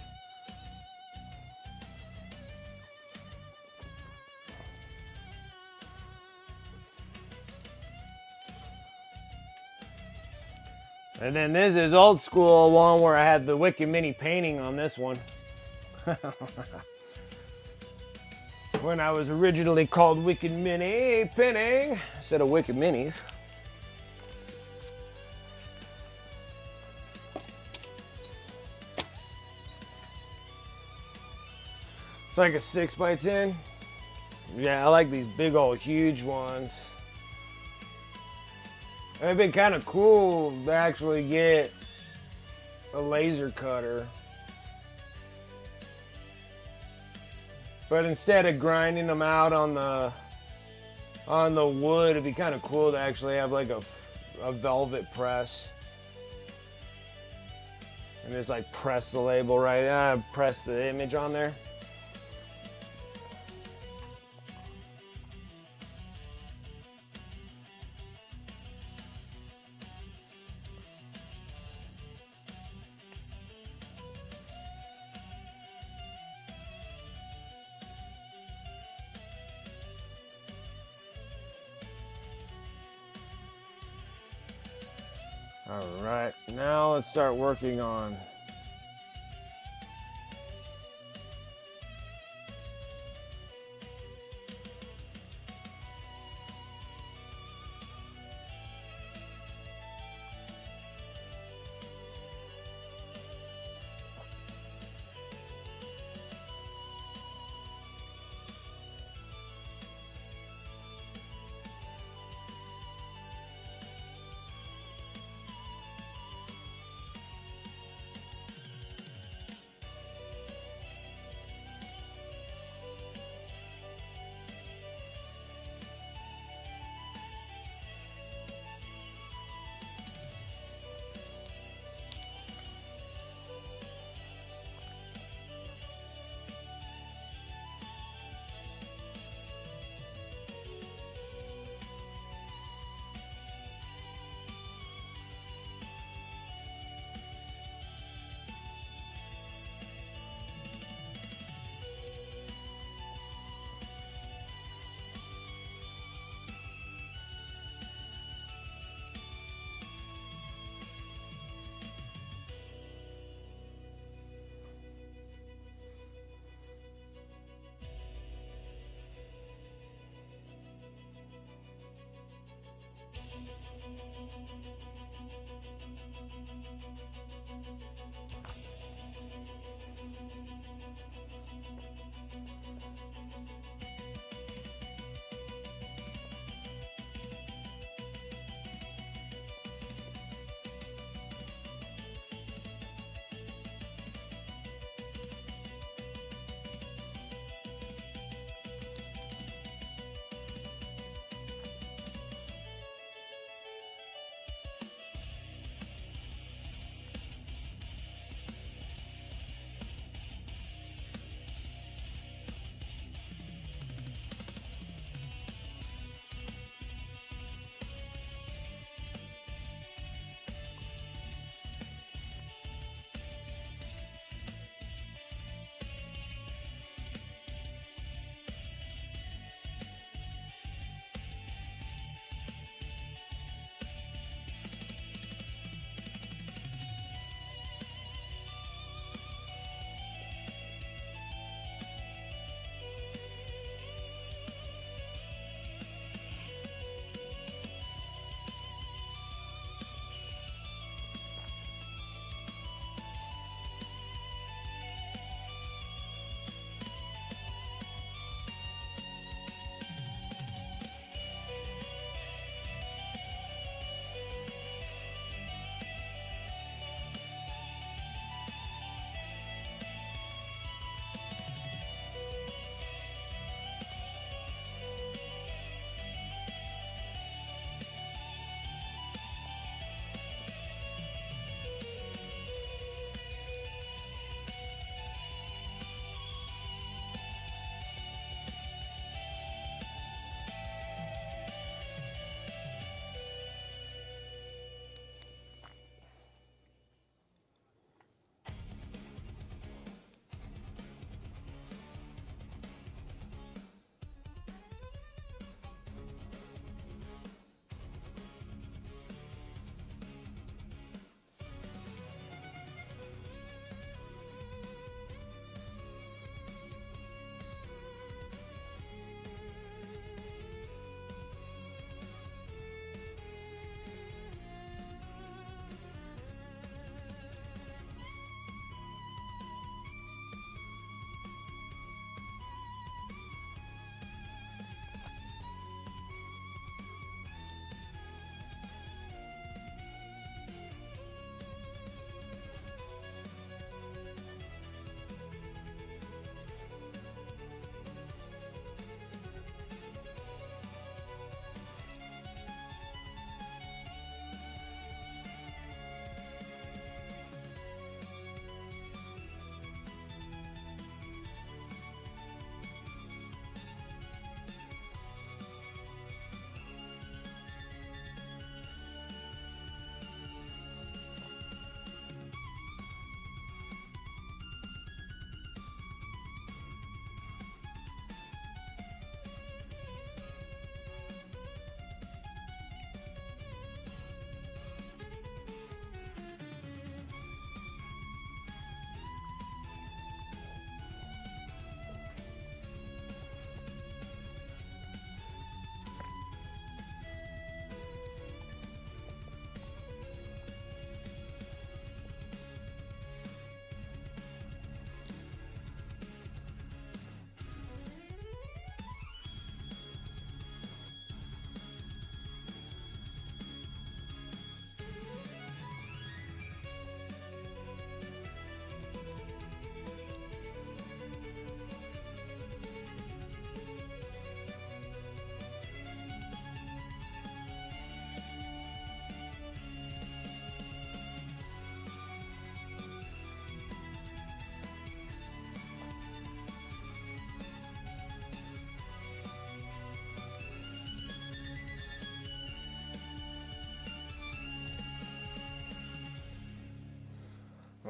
And then this is old school one where I had the Wicked Mini painting on this one. When I was originally called Wicked Mini Painting instead of Wicked Minis. It's like a 6x10. Yeah, I like these big old huge ones. It'd be kind of cool to actually get a laser cutter. But instead of grinding them out on the wood, it'd be kind of cool to actually have like a velvet press. and just like press the label right, press the image on there. All right, now let's start working on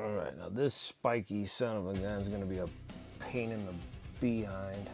All right, now this spiky son of a gun is going to be a pain in the behind.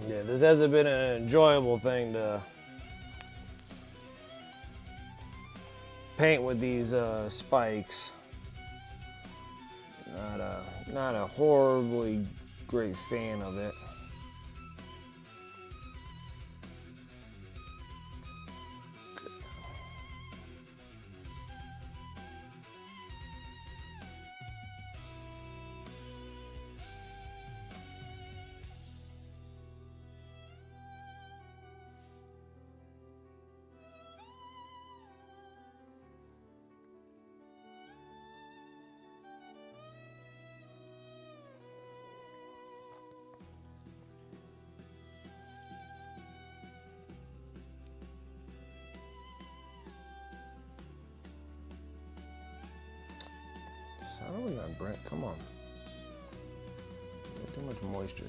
Yeah, this hasn't been an enjoyable thing to paint with these spikes. Not a horribly great fan of it. Son of a gun, Brent, come on. Too much moisture.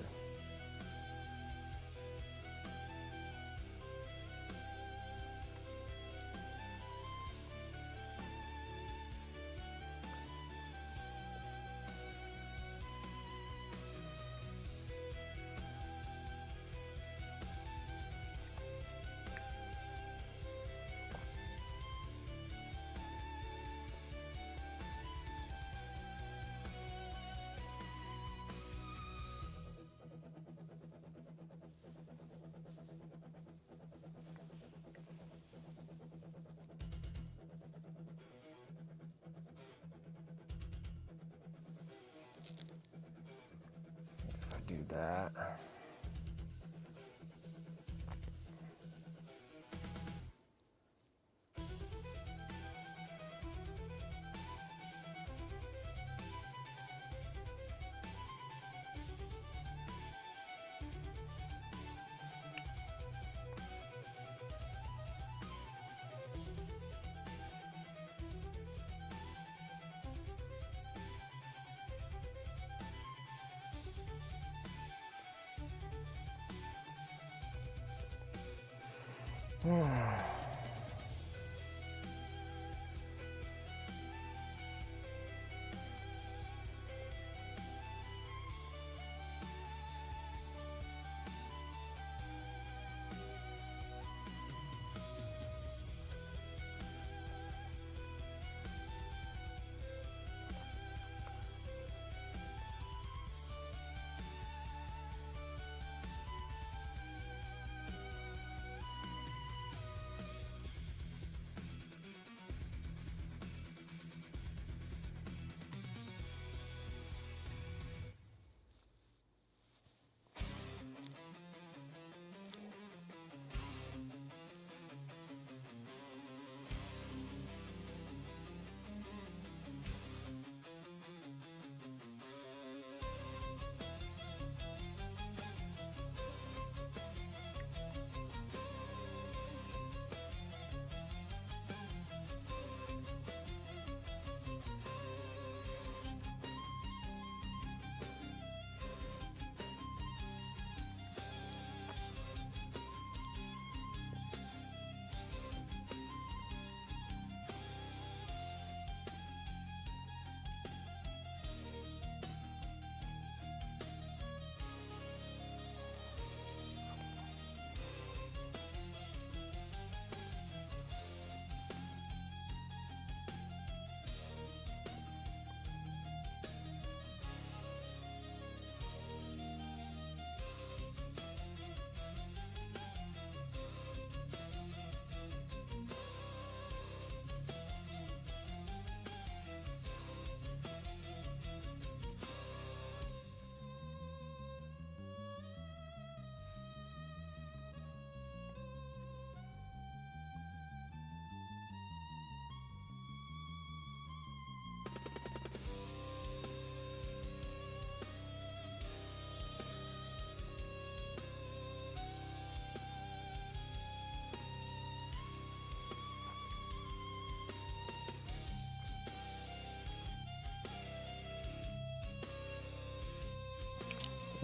Do that.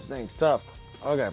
This thing's tough. Okay.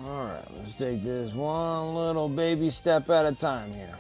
All right, let's take this one little baby step at a time here.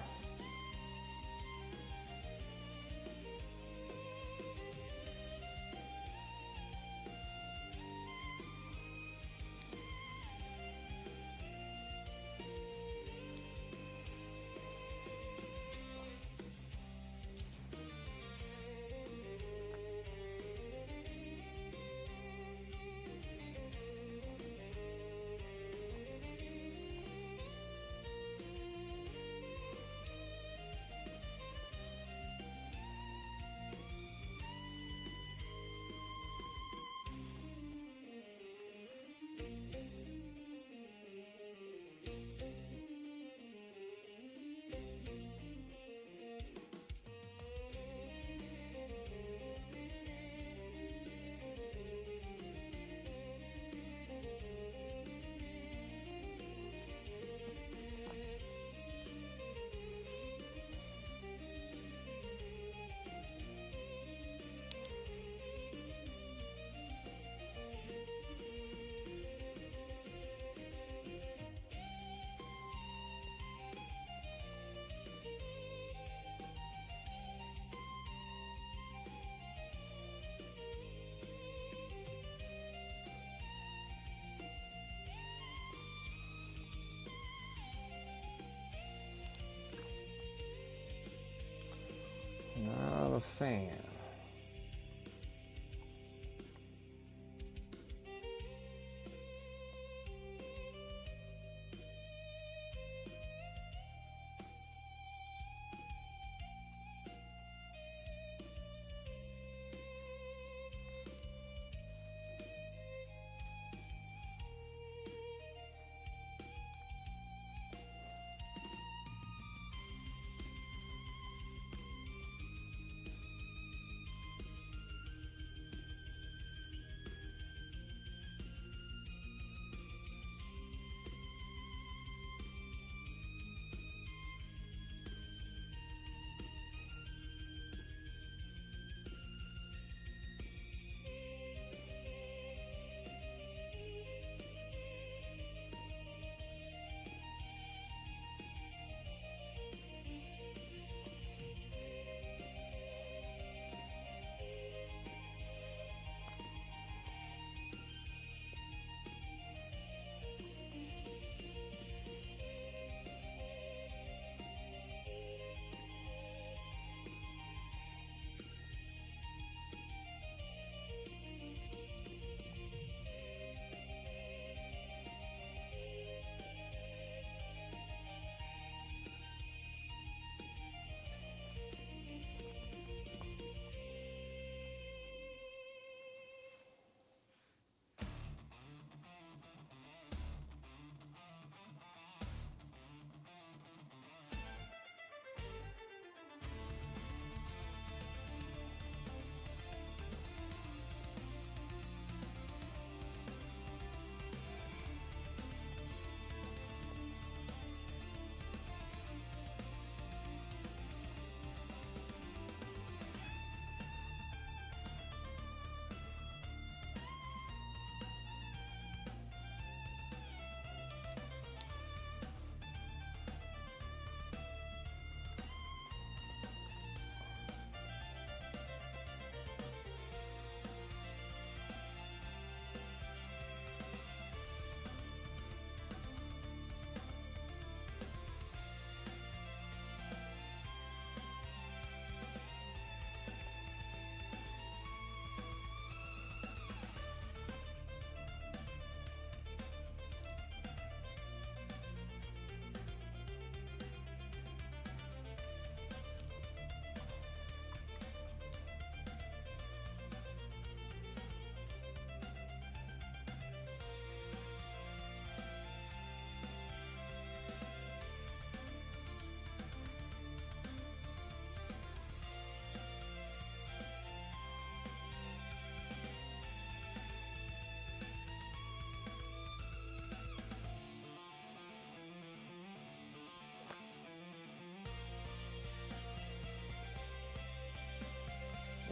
Not a fan.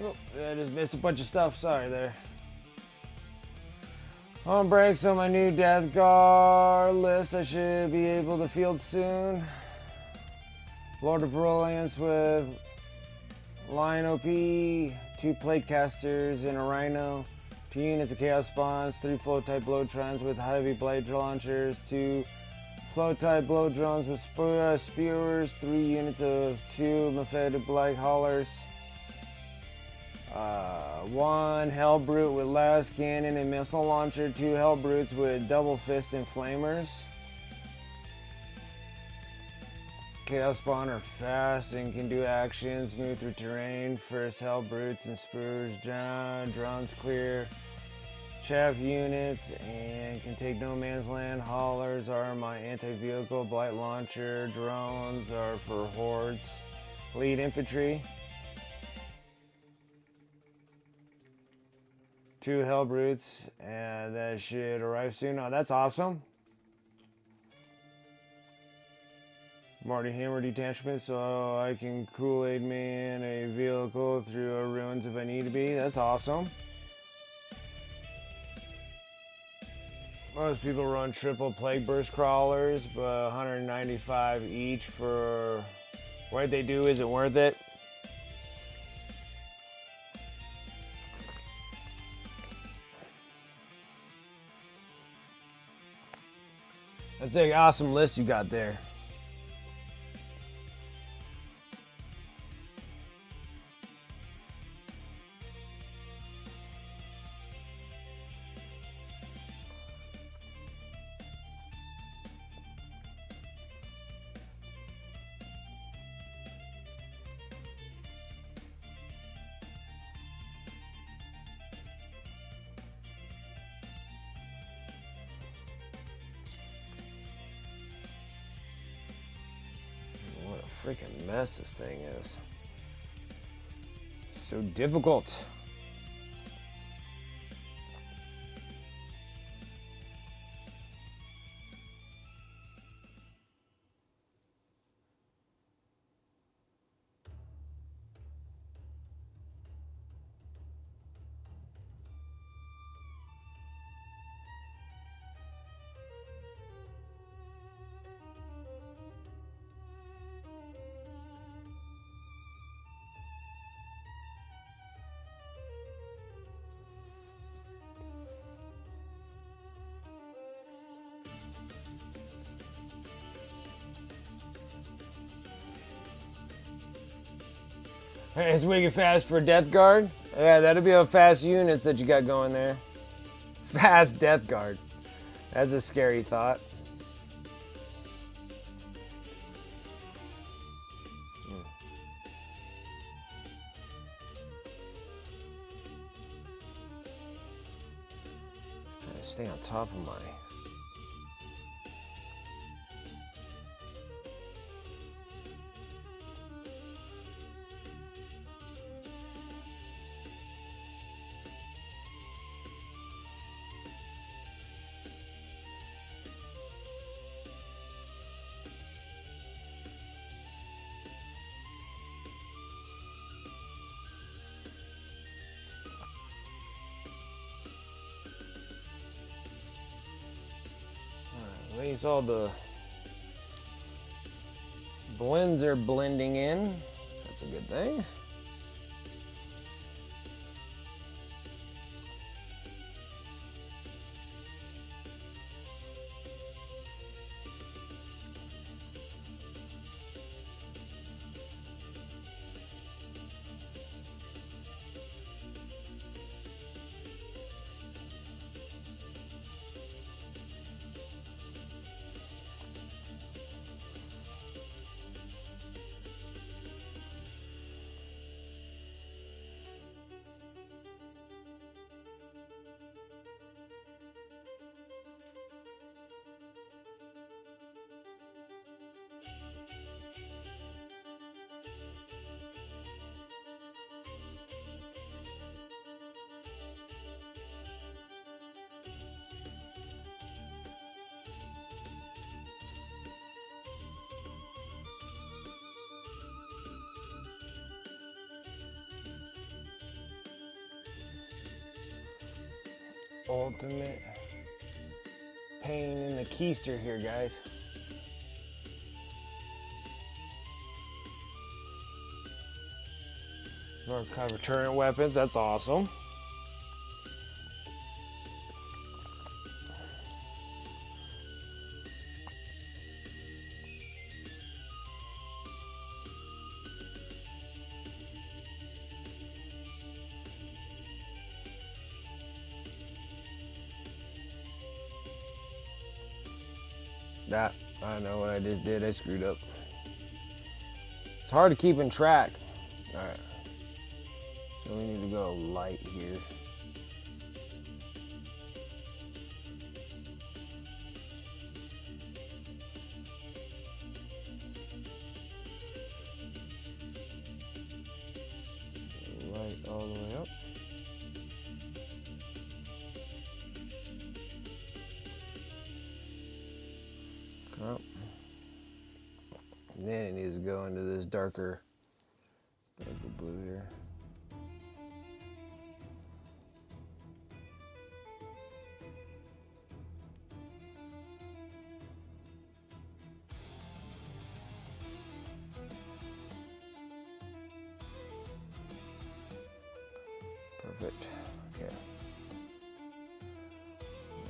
Oh, I just missed a bunch of stuff. Sorry there. On brakes on my new Death Guard list. I should be able to field soon. Lord of Virulence with Lion OP, 2 plate casters and a Rhino, 2 units of Chaos Spawns, 3 float type blow drones with heavy blade launchers, 2 float type blow drones with spewers, 3 units of 2 Mephitic Black Haulers, 1 Hell Brute with Last Cannon and Missile Launcher, 2 Hell Brutes with Double Fist and Flamers. Chaos Spawn are fast and can do actions, move through terrain. First Hell Brutes and Spurs, drones clear chaff units and can take no man's land. Haulers are my anti-vehicle, blight launcher. Drones are for hordes. Lead infantry. 2 Hell Brutes, and that should arrive soon. Oh, that's awesome. Marty Hammer detachment, so I can Kool-Aid Man a vehicle through a ruins if I need to be. That's awesome. Most people run triple Plague Burst crawlers, but 195 each for what they do isn't worth it. That's an awesome list you got there. What a freaking mess this thing is. So difficult. It's wicked fast for Death Guard. Yeah, that'll be a fast units that you got going there. Fast Death Guard. That's a scary thought. Trying to stay on top of my... At least all the blends are blending in. That's a good thing. ultimate pain in the keister here, guys. More cover turret weapons, that's awesome. That, I know what I just did, I screwed up. It's hard to keep in track. All right, so we need to go light here. Light all the way up. Up. And then it needs to go into this darker blue here. Perfect. Okay.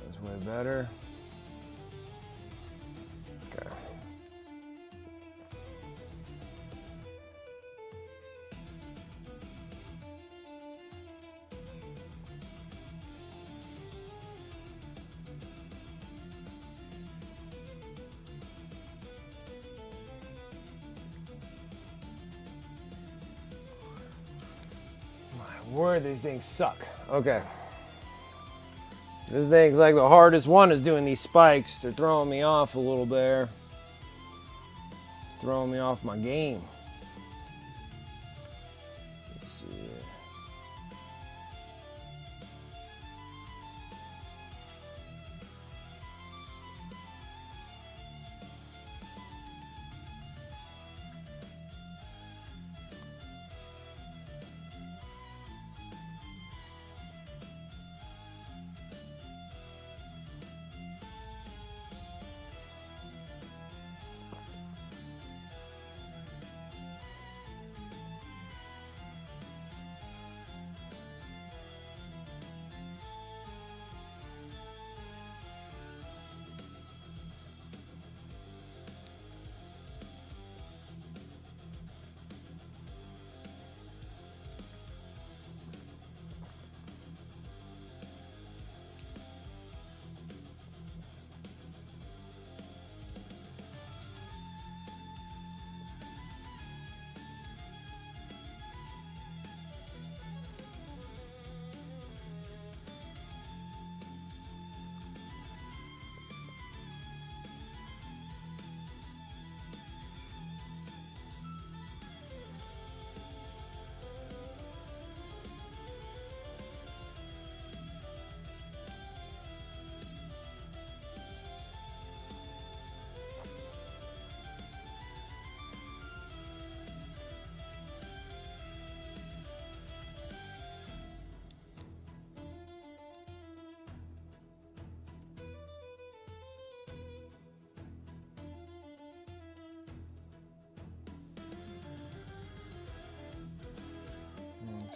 That's way better. Okay. My word, these things suck. Okay. This thing's like the hardest one is doing these spikes. They're throwing me off a little bit there. Throwing me off my game. Let's see here.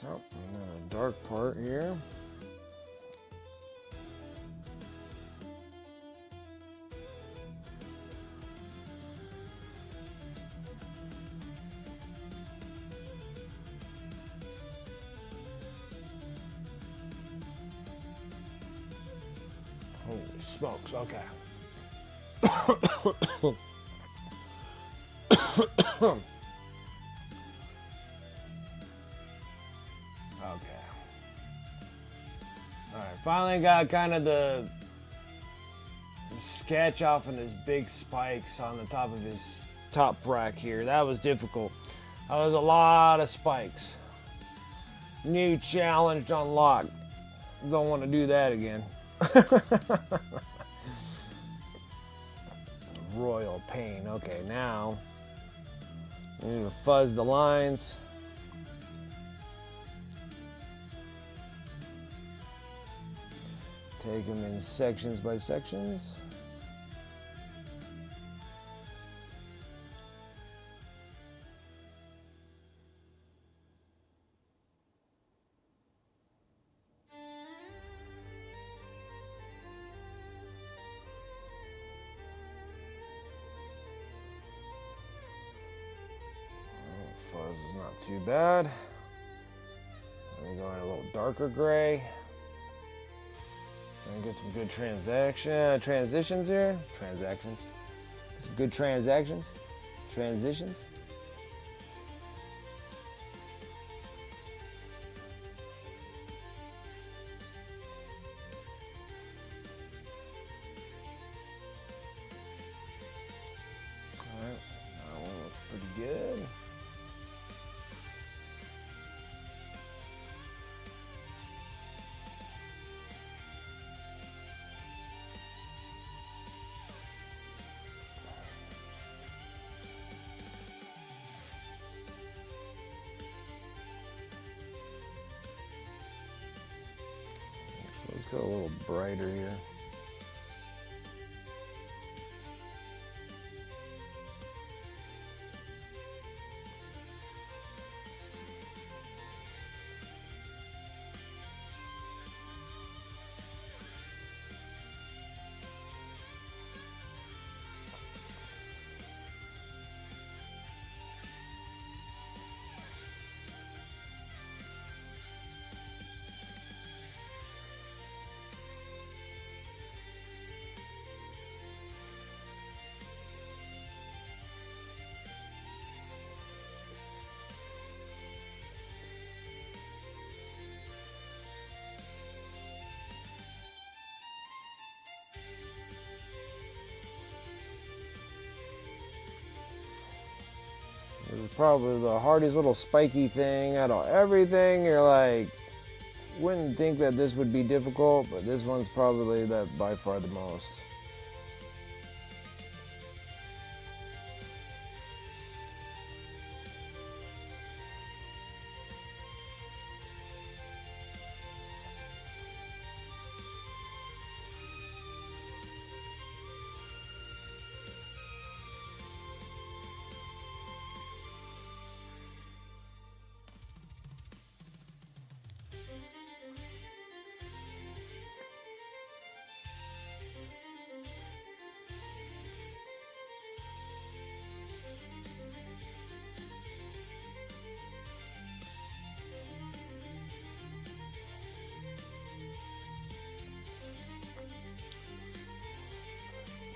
Oh, and then a dark part here. Holy smokes, okay. Okay. Alright, finally got kind of the sketch off in his big spikes on the top of his top rack here. That was difficult. That was a lot of spikes. New challenge unlocked. Don't want to do that again. Royal pain. Okay, now we need to fuzz the lines. Take them in sections by sections. Fuzz is not too bad. Let me go in a little darker gray. Try and get some good transitions here. Transactions. Some good transitions. All right, that one looks pretty good. Let's go a little brighter here. This is probably the hardest little spiky thing out of everything. You're like, wouldn't think that this would be difficult, but this one's probably that by far the most.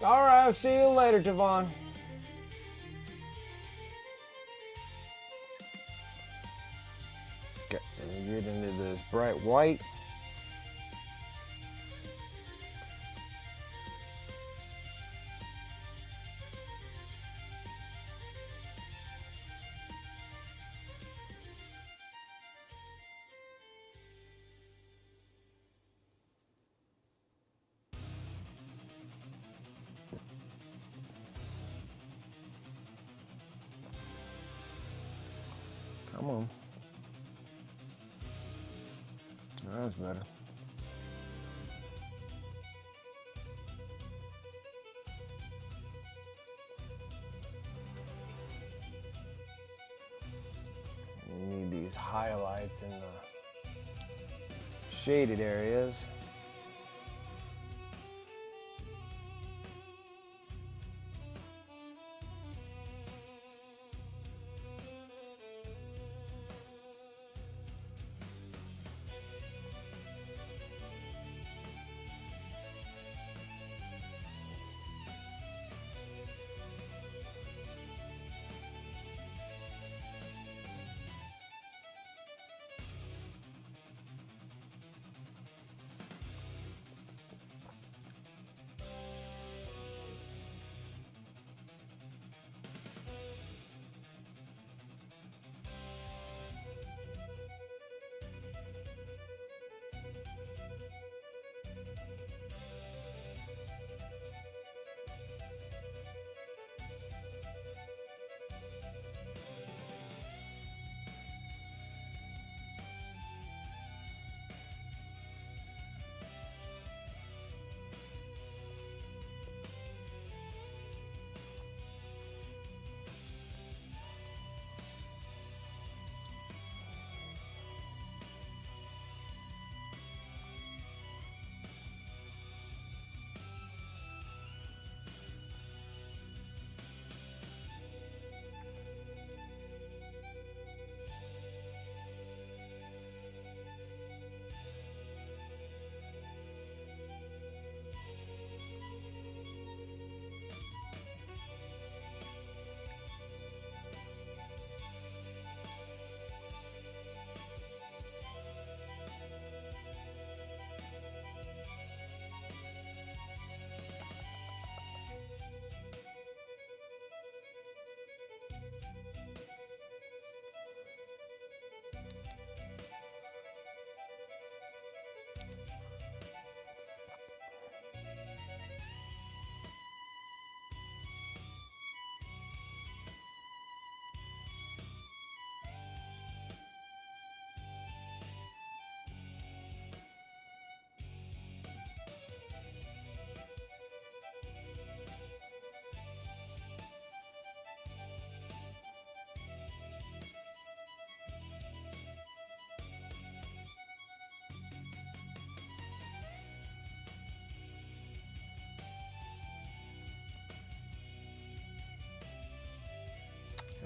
All right, I'll see you later, Tavon. Okay, let me get into this bright white. Come on. That's better. You need these highlights in the shaded areas.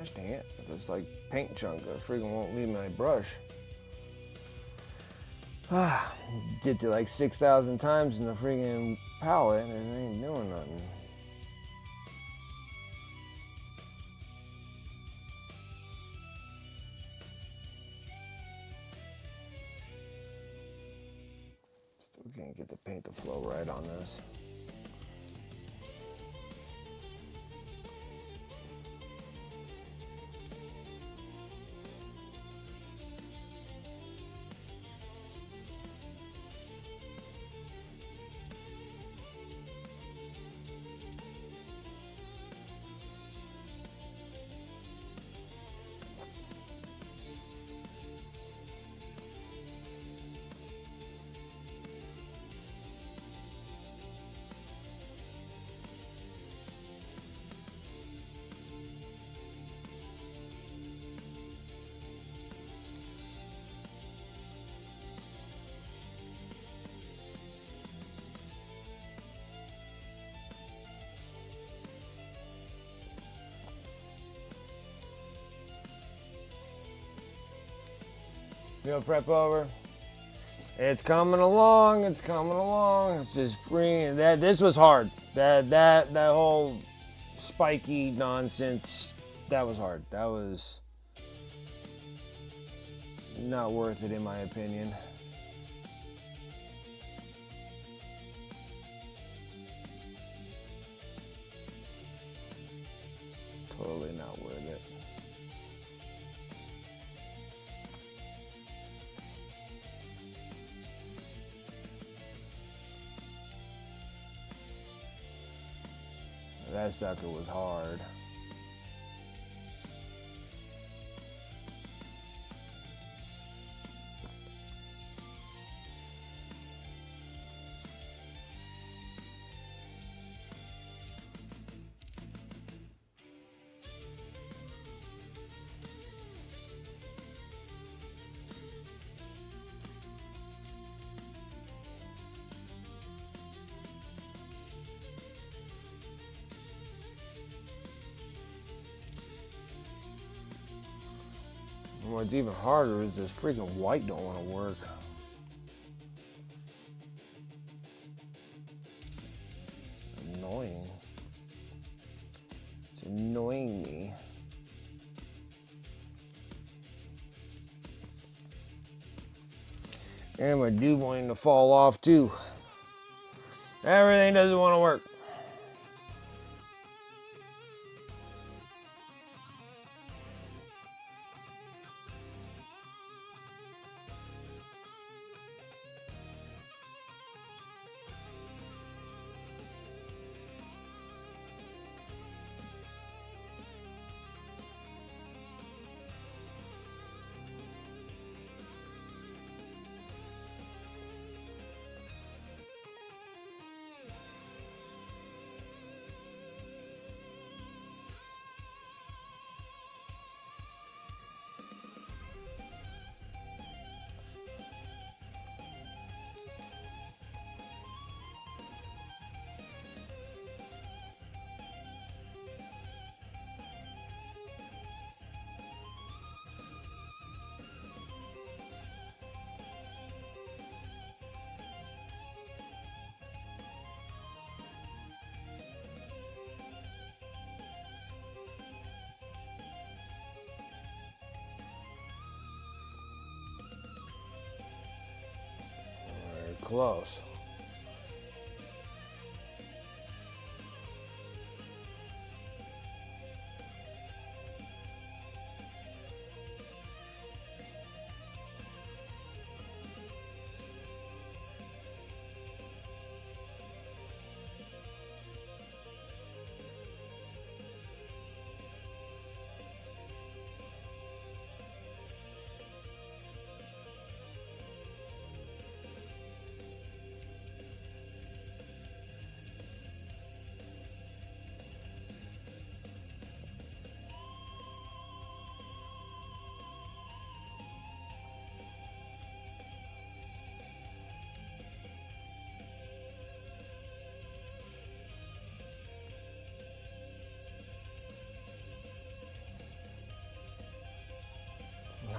Gosh dang it. This like paint chunk that freaking won't leave my brush. Did it like 6,000 times in the freaking palette and it ain't doing nothing. Still can't get the paint to flow right on this. Meal prep over. It's coming along. It's coming along. It's just freeing. This was hard. That whole spiky nonsense. That was hard. That was not worth it in my opinion. Totally not worth it. That sucker was hard. And what's even harder is this freaking white don't want to work. Annoying. It's annoying me. And my dude wanting to fall off too. Everything doesn't want to work. Close.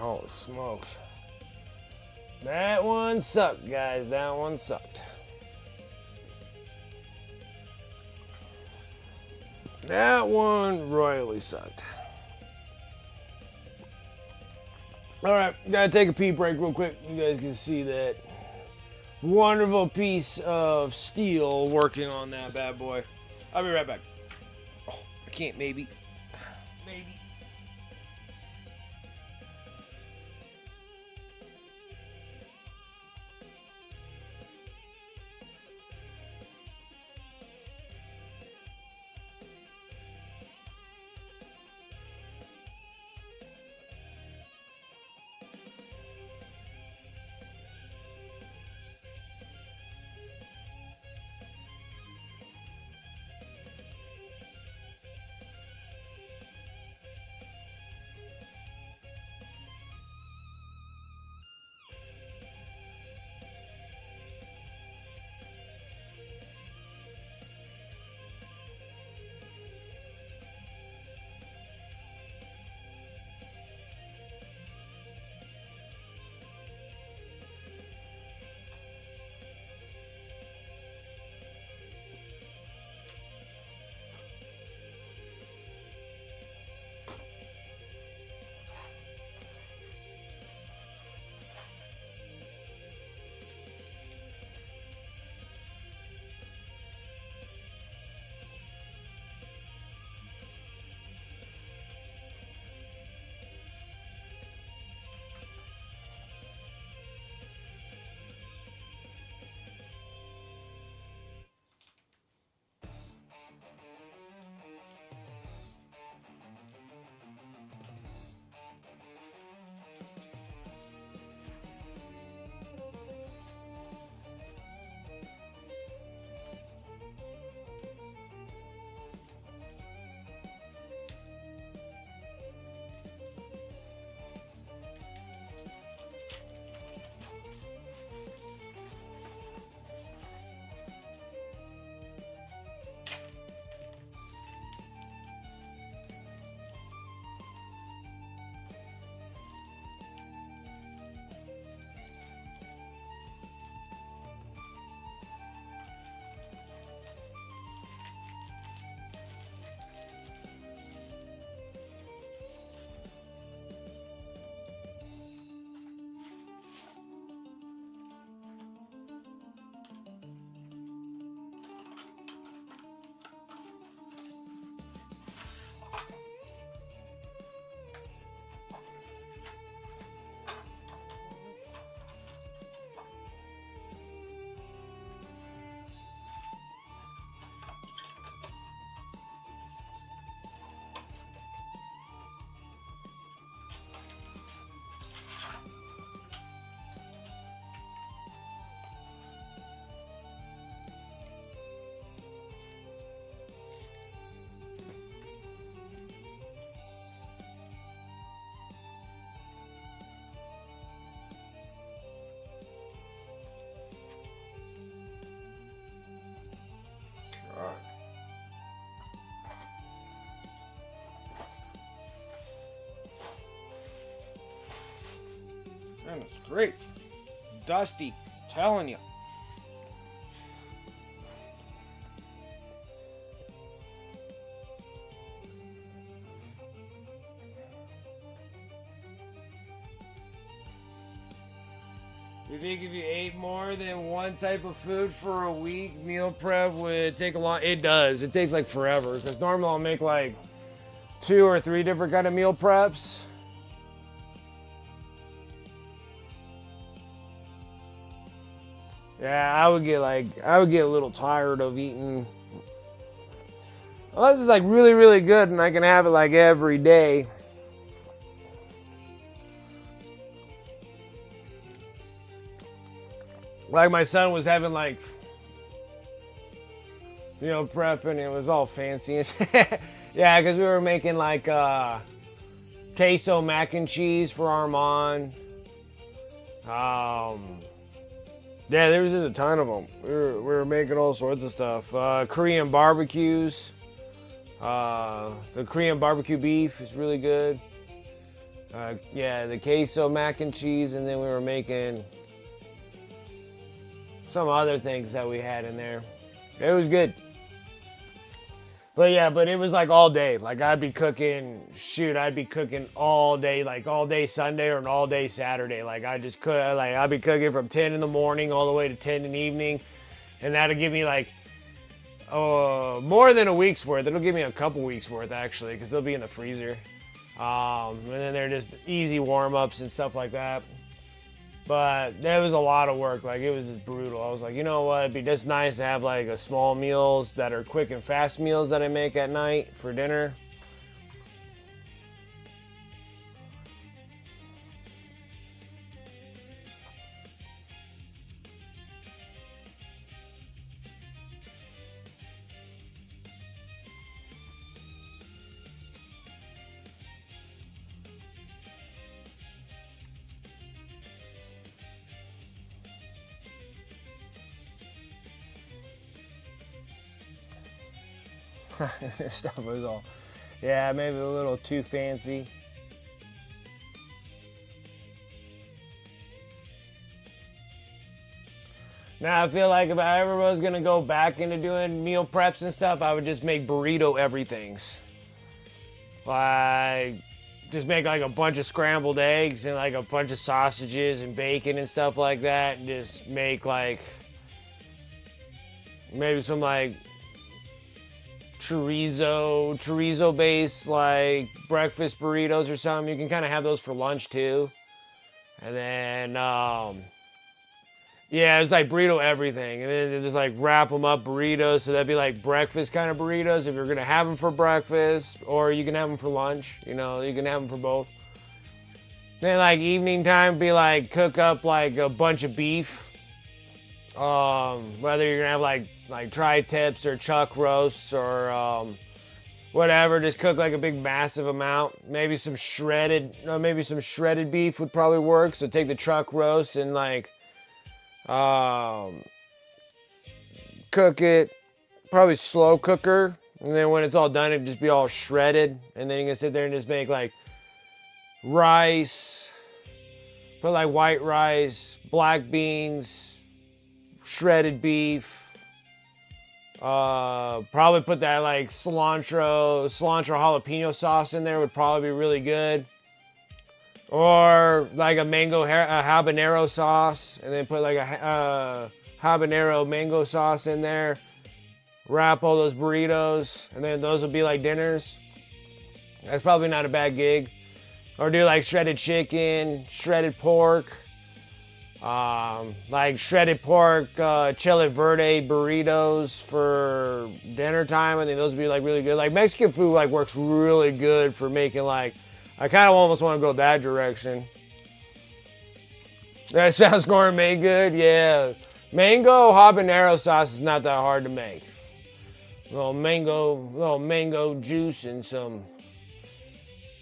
Holy smokes. That one sucked, guys. That one sucked. That one royally sucked. All right, gotta take a pee break real quick. You guys can see that wonderful piece of steel working on that bad boy. I'll be right back. Oh, I can't, maybe. Maybe. Man, it's great. Dusty, telling you. You think if you ate more than one type of food for a week, meal prep would take a long... It does. It takes like forever. Because normally I'll make like 2 or 3 different kind of meal preps. Yeah, I would get a little tired of eating. Unless it's like really, really good and I can have it like every day. Like my son was having like, you know, prep and it was all fancy. Yeah, because we were making like queso mac and cheese for Armand. Yeah, there was just a ton of them. We were making all sorts of stuff. Korean barbecues. The Korean barbecue beef is really good. Yeah, the queso mac and cheese, and then we were making some other things that we had in there. It was good. But yeah, but it was like all day. Like I'd be cooking all day, like all day Sunday or an all day Saturday. Like I just cook, like I'd be cooking from 10 in the morning all the way to 10 in the evening. And that'll give me like more than a week's worth. It'll give me a couple weeks worth actually, because they'll be in the freezer. And then they're just easy warm-ups and stuff like that. But that was a lot of work. Like it was just brutal. I was like, you know what? It'd be just nice to have like a small meals that are quick and fast meals that I make at night for dinner. Stuff was all, yeah, maybe a little too fancy. Now I feel like if I ever was gonna go back into doing meal preps and stuff, I would just make burrito everythings. Like, just make like a bunch of scrambled eggs and like a bunch of sausages and bacon and stuff like that, and just make like maybe some like chorizo based like breakfast burritos or something. You can kind of have those for lunch too. And then yeah, it's like burrito everything, and then just like wrap them up burritos, so that'd be like breakfast kind of burritos if you're gonna have them for breakfast, or you can have them for lunch. You know, you can have them for both. Then like evening time, be like cook up like a bunch of beef. Whether you're gonna have like tri-tips or chuck roasts or whatever, just cook like a big massive amount. Maybe some shredded beef would probably work. So take the chuck roast and like cook it, probably slow cooker, and then when it's all done, it'd just be all shredded. And then you can sit there and just make like rice, put like white rice, black beans, shredded beef. Probably put that like cilantro jalapeno sauce in there, would probably be really good. Or like a habanero sauce, and then put like a habanero mango sauce in there. Wrap all those burritos, and then those would be like dinners. That's probably not a bad gig. Or do like shredded chicken, shredded pork. Like shredded pork, chile verde burritos for dinner time. I think those would be like really good. Like Mexican food like works really good for making like, I kind of almost want to go that direction. That sounds gourmet good, yeah. Mango habanero sauce is not that hard to make. Little mango juice and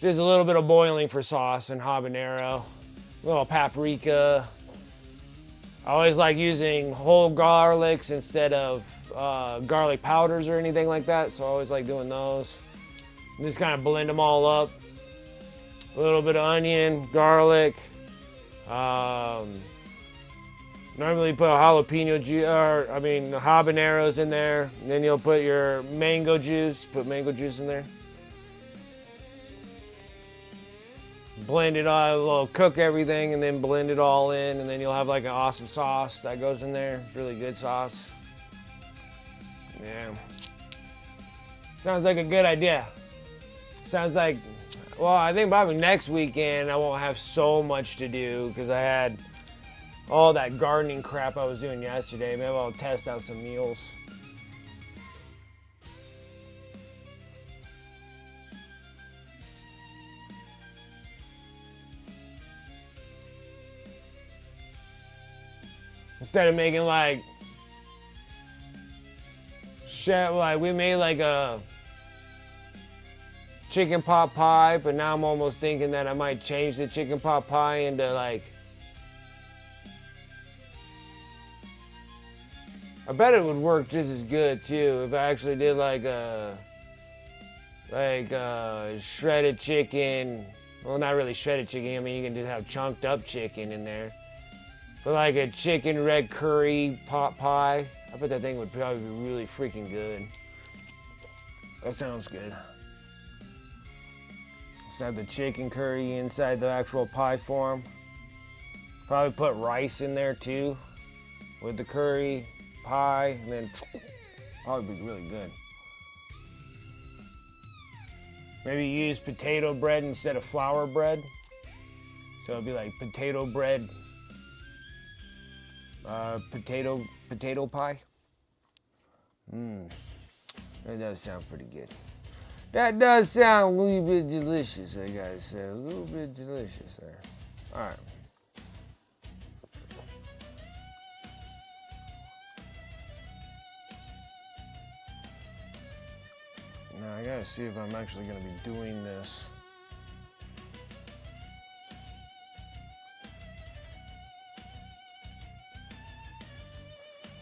just a little bit of boiling for sauce and habanero. A little paprika. I always like using whole garlics instead of garlic powders or anything like that, so I always like doing those. Just kind of blend them all up. A little bit of onion, garlic. Normally put habaneros in there. And then you'll put your mango juice. Put mango juice in there. Blend it all, cook everything, and then blend it all in, and then you'll have like an awesome sauce that goes in there. It's really good sauce. Yeah. Sounds like a good idea. Sounds like, well, I think probably next weekend I won't have so much to do because I had all that gardening crap I was doing yesterday. Maybe I'll test out some meals. Instead of making like we made like a chicken pot pie, but now I'm almost thinking that I might change the chicken pot pie into like, I bet it would work just as good too if I actually did like a shredded chicken Well, not really shredded chicken. I mean, you can just have chunked up chicken in there. But like a chicken red curry pot pie, I bet that thing would probably be really freaking good. That sounds good. Just have the chicken curry inside the actual pie form. Probably put rice in there too with the curry pie, and then probably be really good. Maybe use potato bread instead of flour bread. So it'd be like potato bread, potato pie. That does sound pretty good. That does sound a little bit delicious, I gotta say. A little bit delicious there. Alright. Now I gotta see if I'm actually gonna be doing this.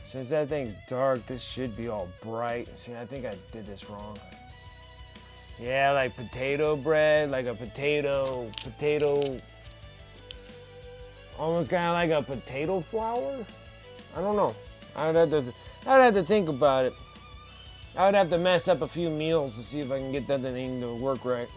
Since that thing's dark, this should be all bright. See, I think I did this wrong. Yeah, like potato bread, like a potato, almost kind of like a potato flour? I don't know. I'd have to think about it. I would have to mess up a few meals to see if I can get that thing to work right.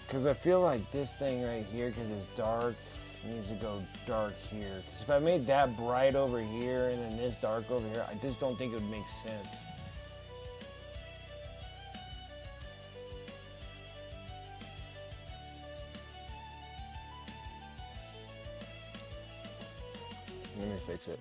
Because I feel like this thing right here, because it's dark, needs to go dark here. Because if I made that bright over here and then this dark over here, I just don't think it would make sense. Let me fix it.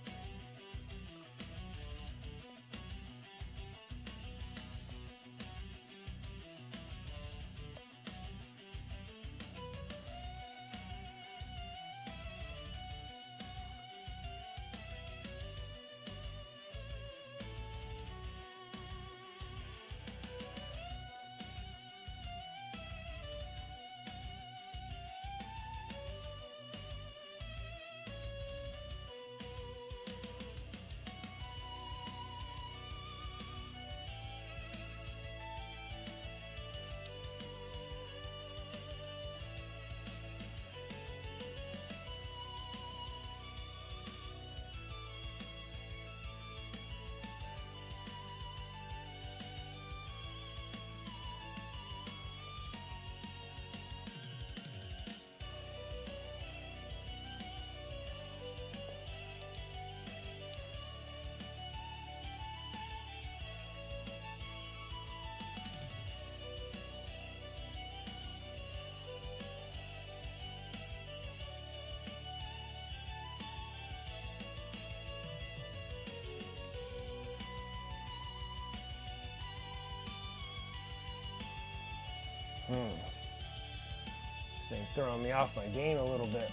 This thing's throwing me off my game a little bit.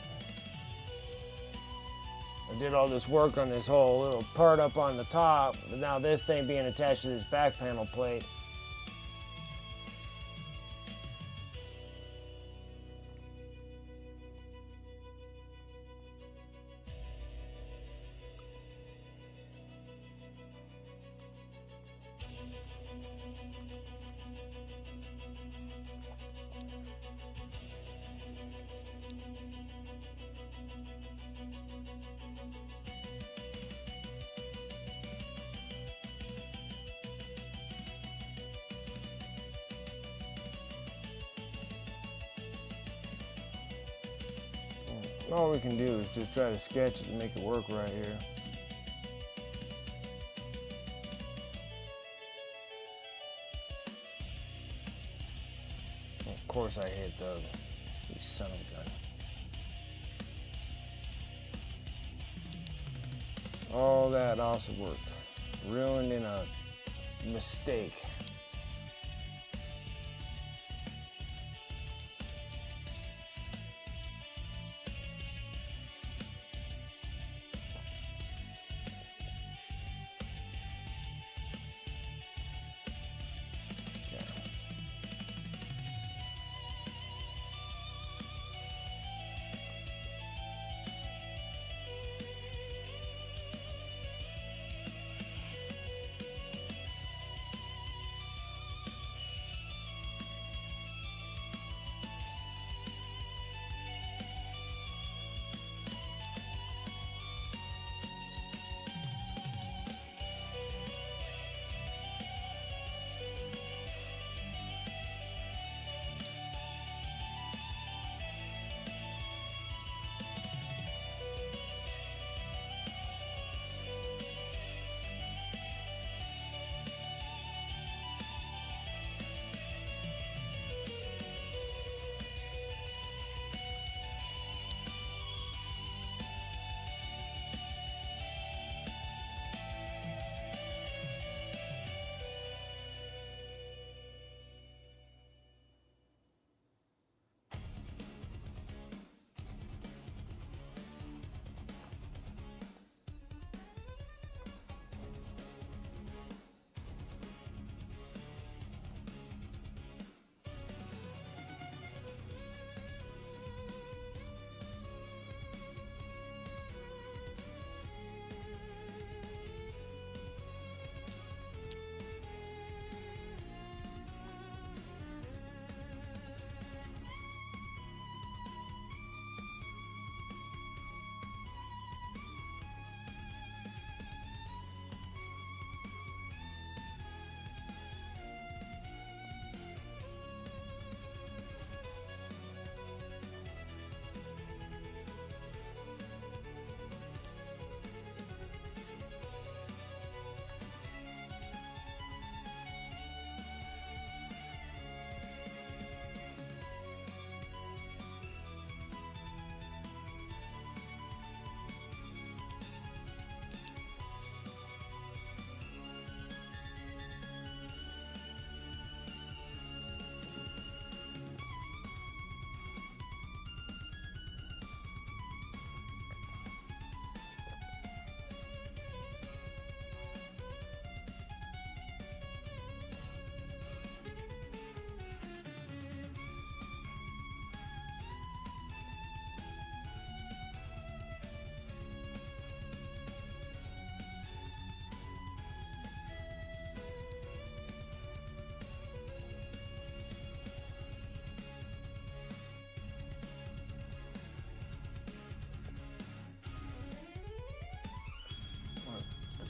I did all this work on this whole little part up on the top, but now this thing being attached to this back panel plate. All we can do is just try to sketch it and make it work right here. Of course I hit the, you son of a gun. All that awesome work ruined in a mistake.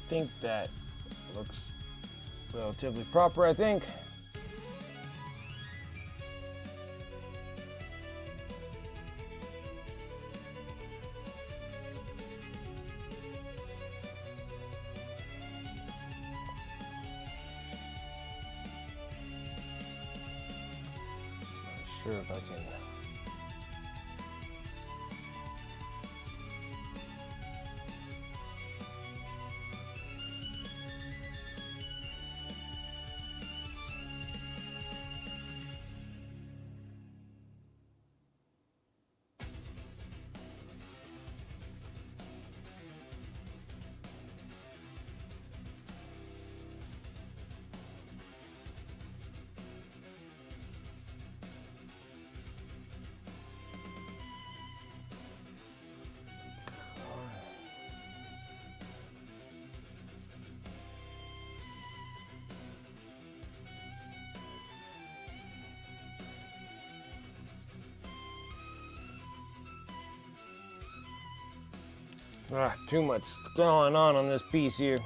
think that looks relatively proper, I think. Not sure if I can. Too much going on this piece here.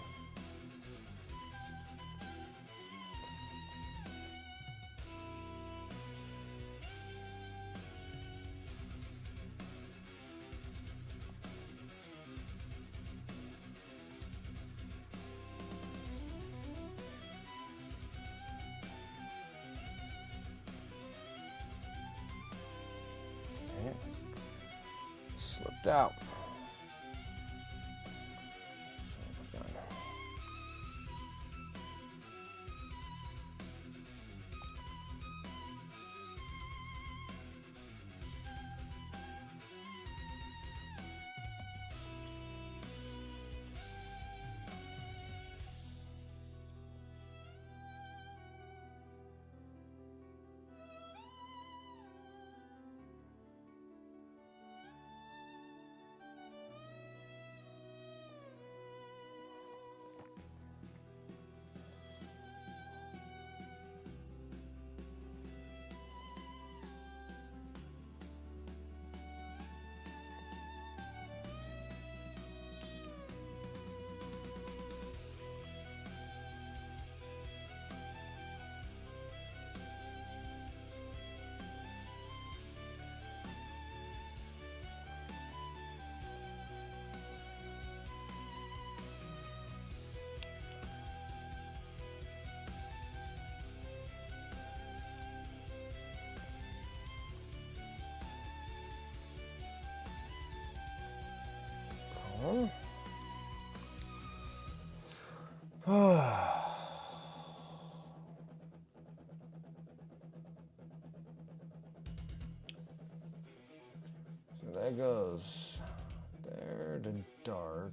Dang it. Slipped out. So that goes there to dark.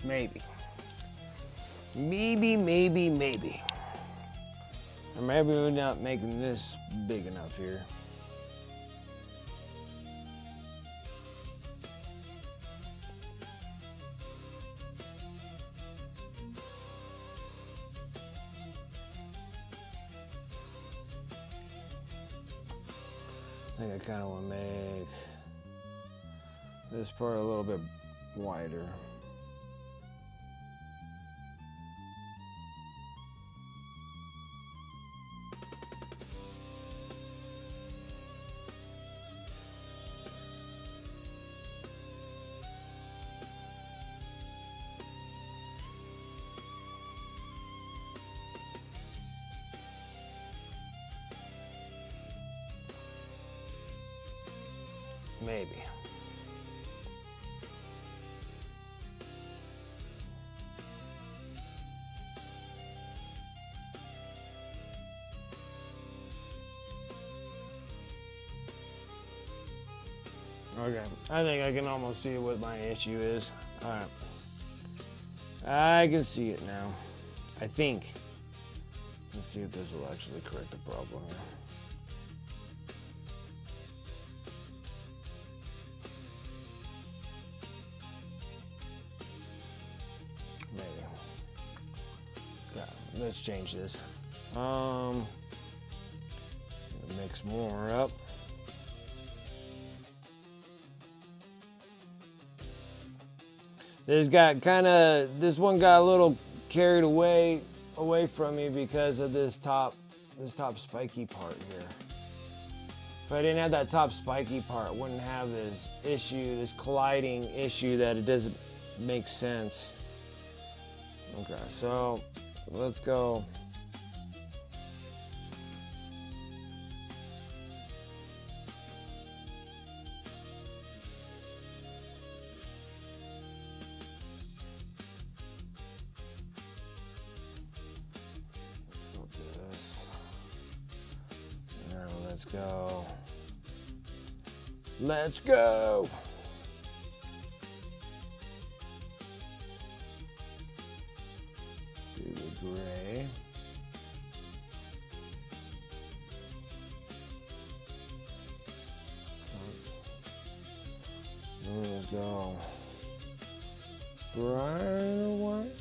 Maybe. Maybe. Or maybe we're not making this big enough here. I think I kind of want to make this part a little bit wider. Maybe. Okay, I think I can almost see what my issue is. All right. I can see it now. I think. Let's see if this will actually correct the problem here. Maybe. Okay, let's change this. Mix more up. This one got a little carried away from me because of this top spiky part here. If I didn't have that top spiky part, I wouldn't have this issue, this colliding issue that it doesn't make sense. Okay, so let's go. Let's go. Let's do the gray. Let's go. Brighter white.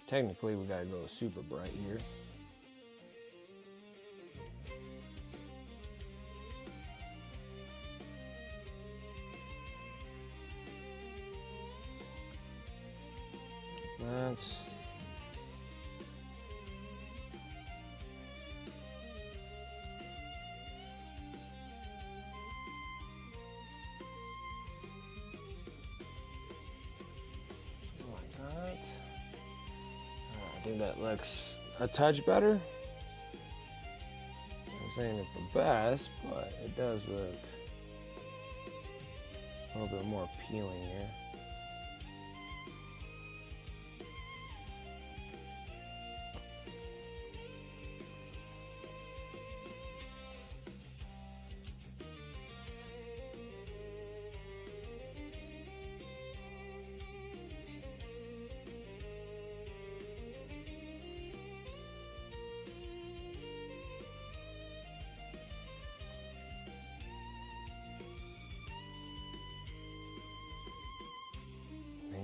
Technically, we gotta go super bright here. That's something like that. I think that looks a touch better. I'm not saying it's the best, but it does look a little bit more appealing here.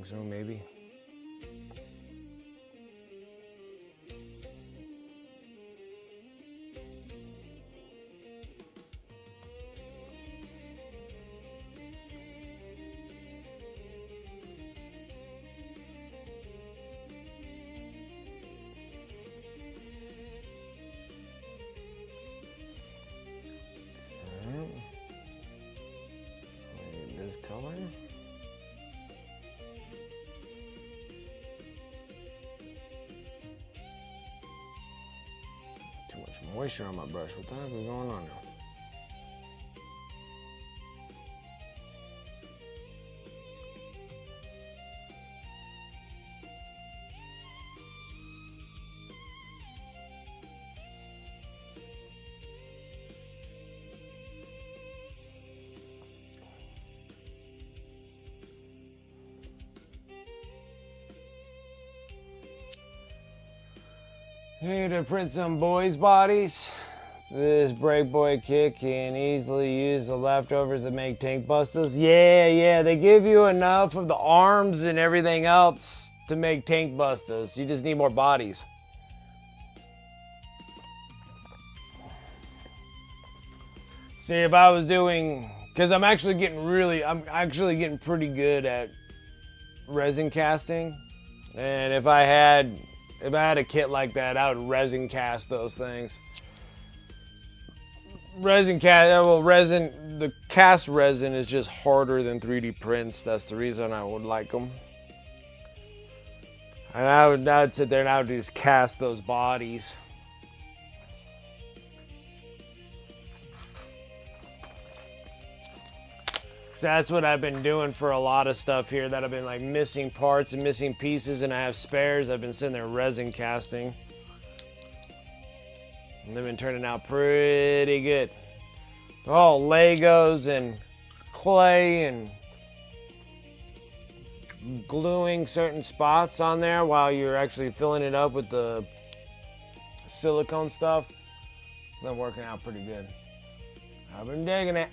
So maybe. This color. Moisture on my brush. What the heck is going on now? Here to print some boys' bodies. This breakboy kit can easily use the leftovers to make tank busters. Yeah, they give you enough of the arms and everything else to make tank busters. You just need more bodies. See, if I was doing, because I'm actually getting pretty good at resin casting. And if I had a kit like that, I would resin cast those things. The cast resin is just harder than 3D prints. That's the reason I would like them. And I would sit there and I would just cast those bodies. So that's what I've been doing for a lot of stuff here that I've been like missing parts and missing pieces, and I have spares. I've been sitting there resin casting. And they've been turning out pretty good. They're all Legos and clay and gluing certain spots on there while you're actually filling it up with the silicone stuff. It's been working out pretty good. I've been digging it.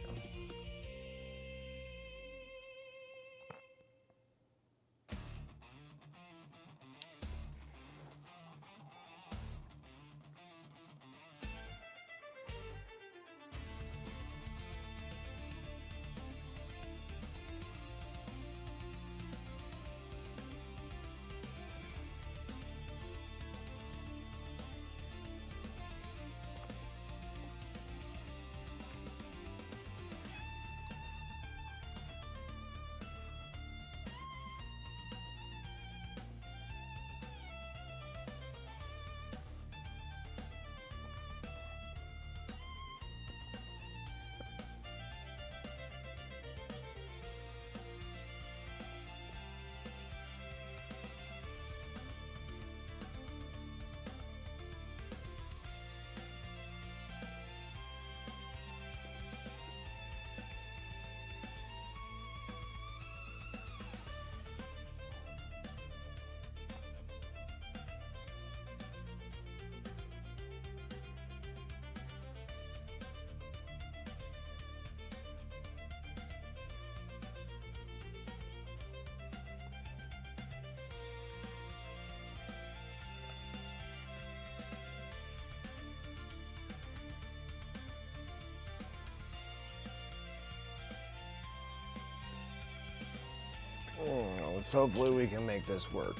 Hopefully we can make this work.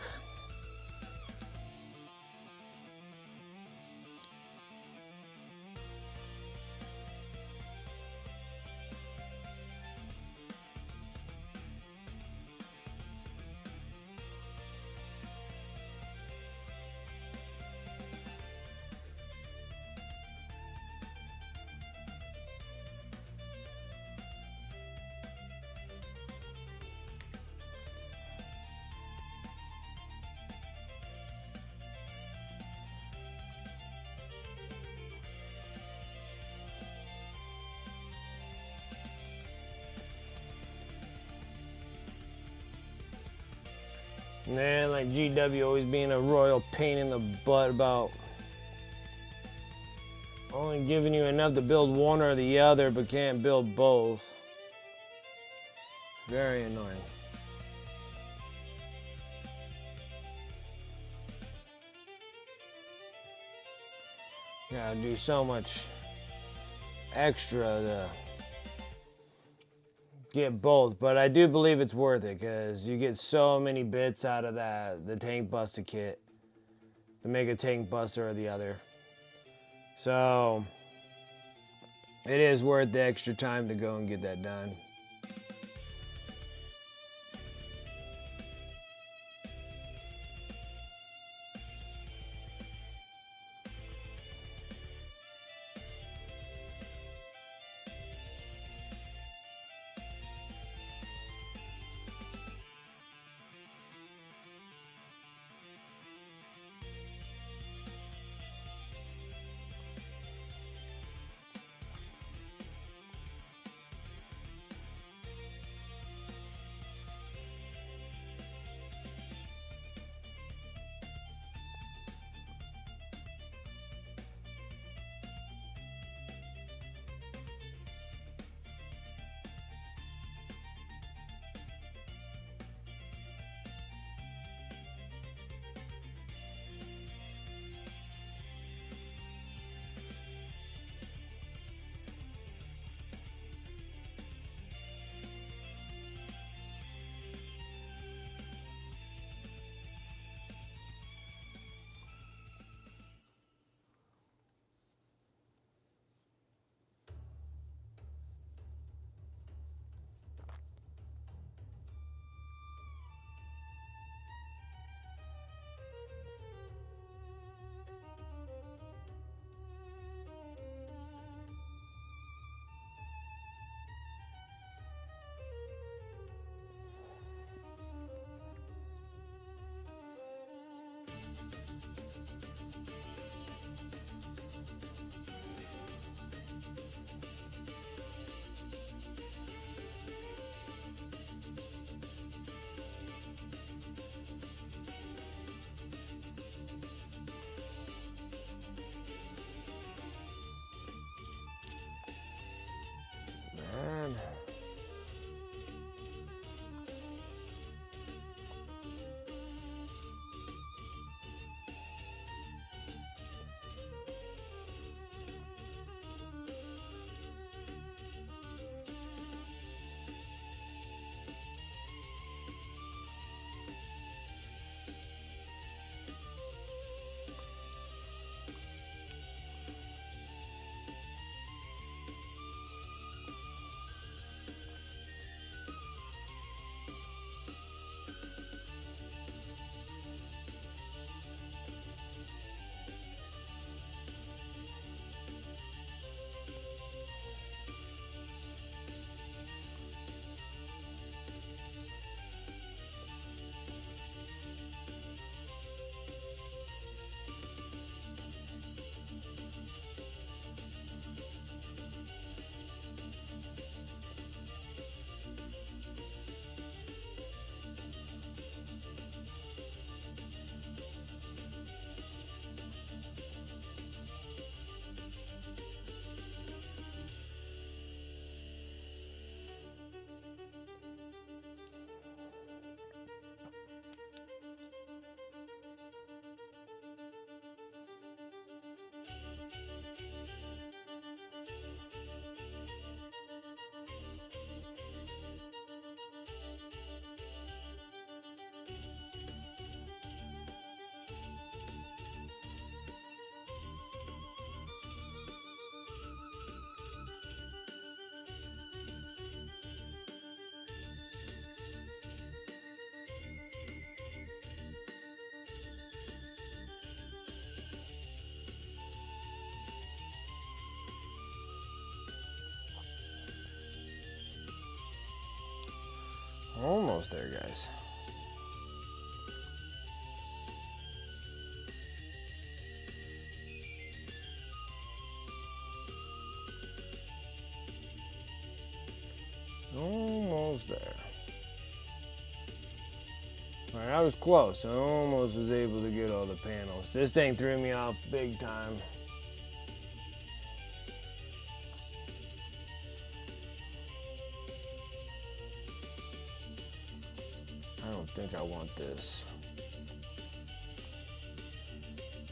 Man, like GW always being a royal pain in the butt about only giving you enough to build one or the other, but can't build both. Very annoying. Gotta do so much extra to get both, but I do believe it's worth it because you get so many bits out of the tank buster kit to make a tank buster or the other. So it is worth the extra time to go and get that done. almost there, guys. Almost there. All right, I was close. I almost was able to get all the panels. This thing threw me off big time. I don't think I want this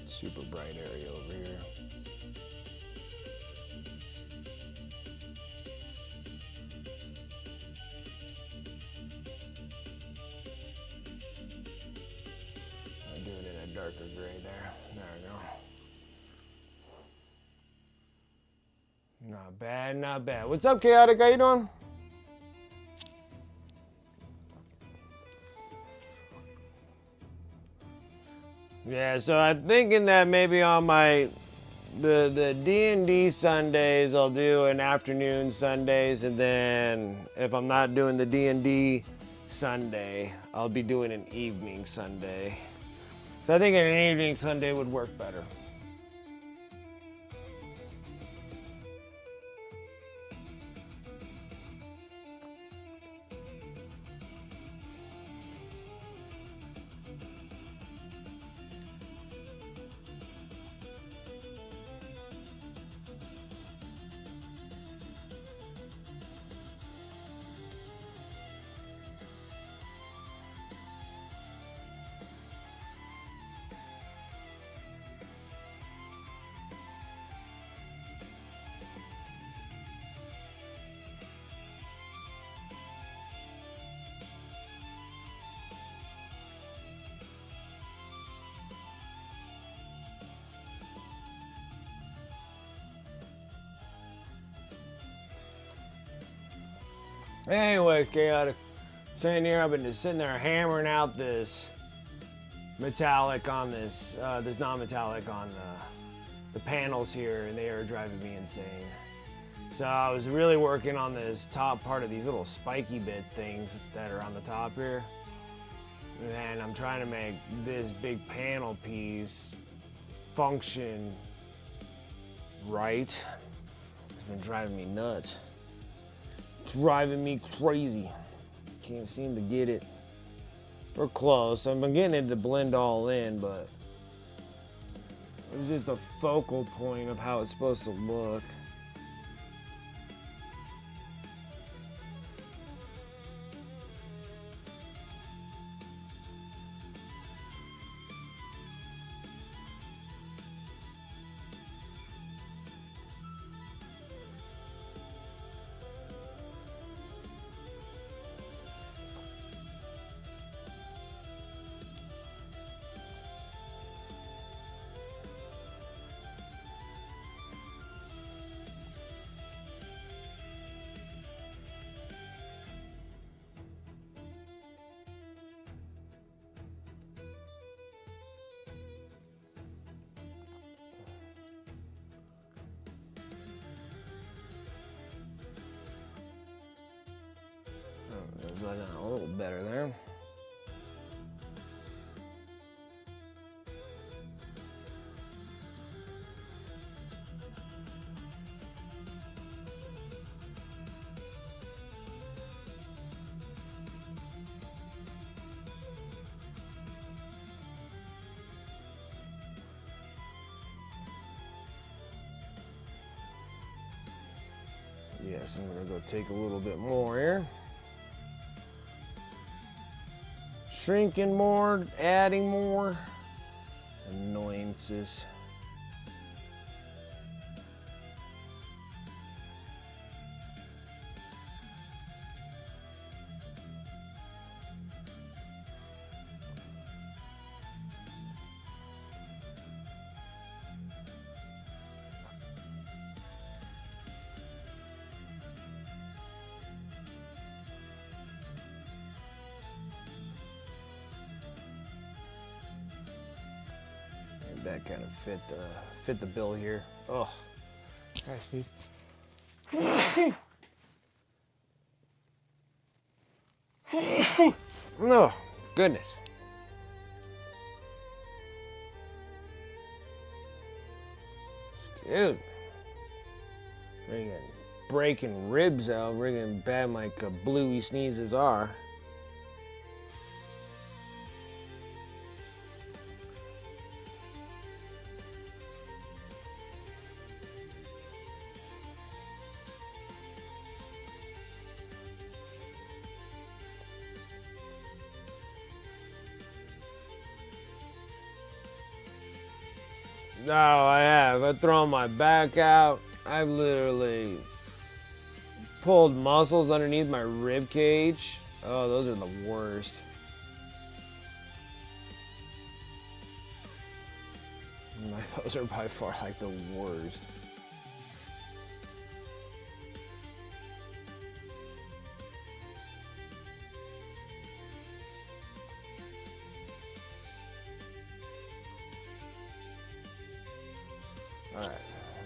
super bright area over here. I'll do it in a darker gray there. There we go. Not bad, not bad. What's up, Chaotic? How you doing? Yeah, so I'm thinking that maybe on the D&D Sundays I'll do an afternoon Sundays, and then if I'm not doing the D&D Sunday, I'll be doing an evening Sunday. So I think an evening Sunday would work better. Anyways, Chaotic, sitting here, I've been just sitting there hammering out this metallic on this non-metallic on the panels here, and they are driving me insane. So I was really working on this top part of these little spiky bit things that are on the top here. And I'm trying to make this big panel piece function right. It's been driving me nuts. Driving me crazy. Can't seem to get it. We're close. I've been getting it to blend all in, but it was just a focal point of how it's supposed to look. It's like a little better there. Yes, I'm gonna go take a little bit more here. Shrinking more, adding more. Annoyances. That kind of fit the bill here. Oh, hi, Steve. Oh, goodness. Dude. Friggin' breaking ribs out, friggin' bad my bluey sneezes are. No, I have. I've thrown my back out. I've literally pulled muscles underneath my rib cage. Oh, those are the worst. Those are by far like the worst. Alright,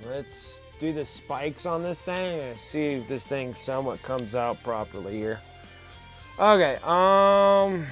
let's do the spikes on this thing and see if this thing somewhat comes out properly here. Okay, okay.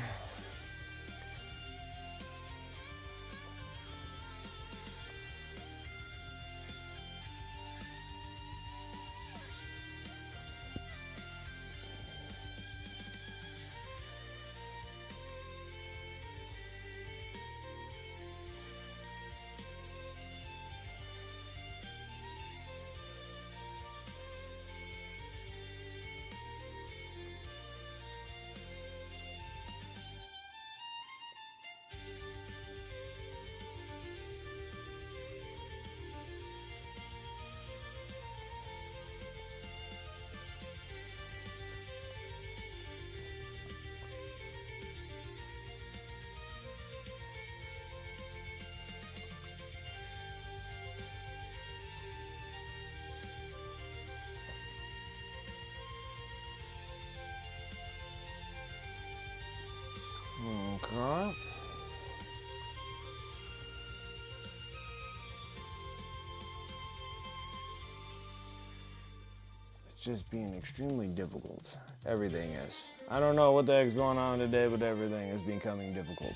It's just being extremely difficult. Everything is. I don't know what the heck's going on today, but everything is becoming difficult.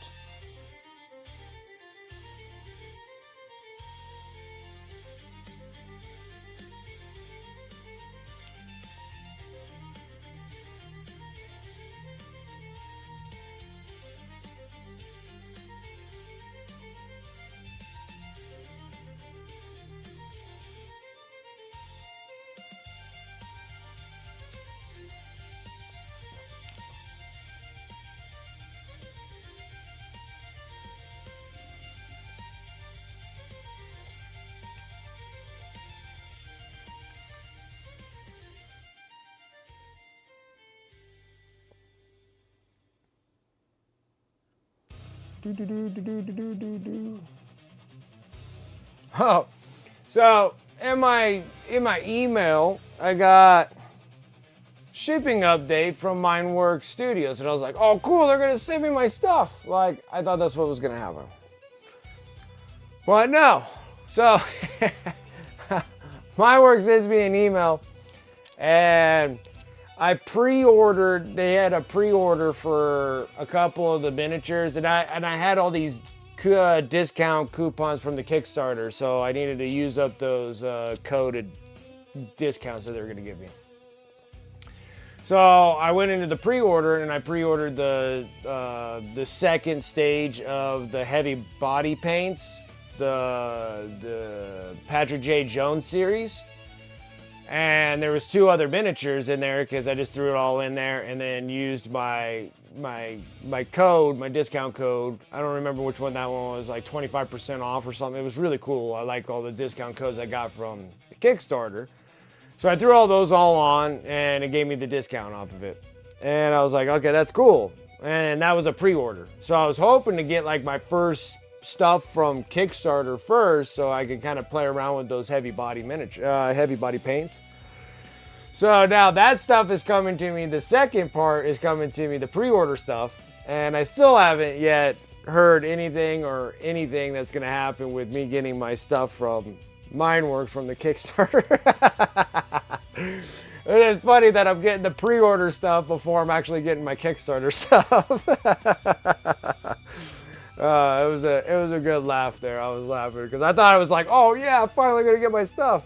Oh, so in my email, I got shipping update from Mindworks Studios, and I was like, oh, cool, they're gonna send me my stuff. Like, I thought that's what was gonna happen. But no. So Mindworks sends me an email, and I pre-ordered. They had a pre-order for a couple of the miniatures, and I had all these discount coupons from the Kickstarter, so I needed to use up those coded discounts that they were going to give me. So I went into the pre-order, and I pre-ordered the second stage of the heavy body paints, the Patrick J. Jones series. And there was 2 other miniatures in there because I just threw it all in there and then used my code, my discount code. I don't remember which one that one was, like 25% off or something. It was really cool. I like all the discount codes I got from the Kickstarter. So I threw all those all on and it gave me the discount off of it. And I was like, okay, that's cool. And that was a pre-order. So I was hoping to get like my first stuff from Kickstarter first, so I could kind of play around with those heavy body paints. So now that stuff is coming to me. The second part is coming to me, the pre-order stuff, and I still haven't yet heard anything that's going to happen with me getting my stuff from Mindworks from the Kickstarter. It's funny that I'm getting the pre-order stuff before I'm actually getting my Kickstarter stuff. It was a good laugh there. I was laughing because I thought I was like, oh yeah, I'm finally gonna get my stuff.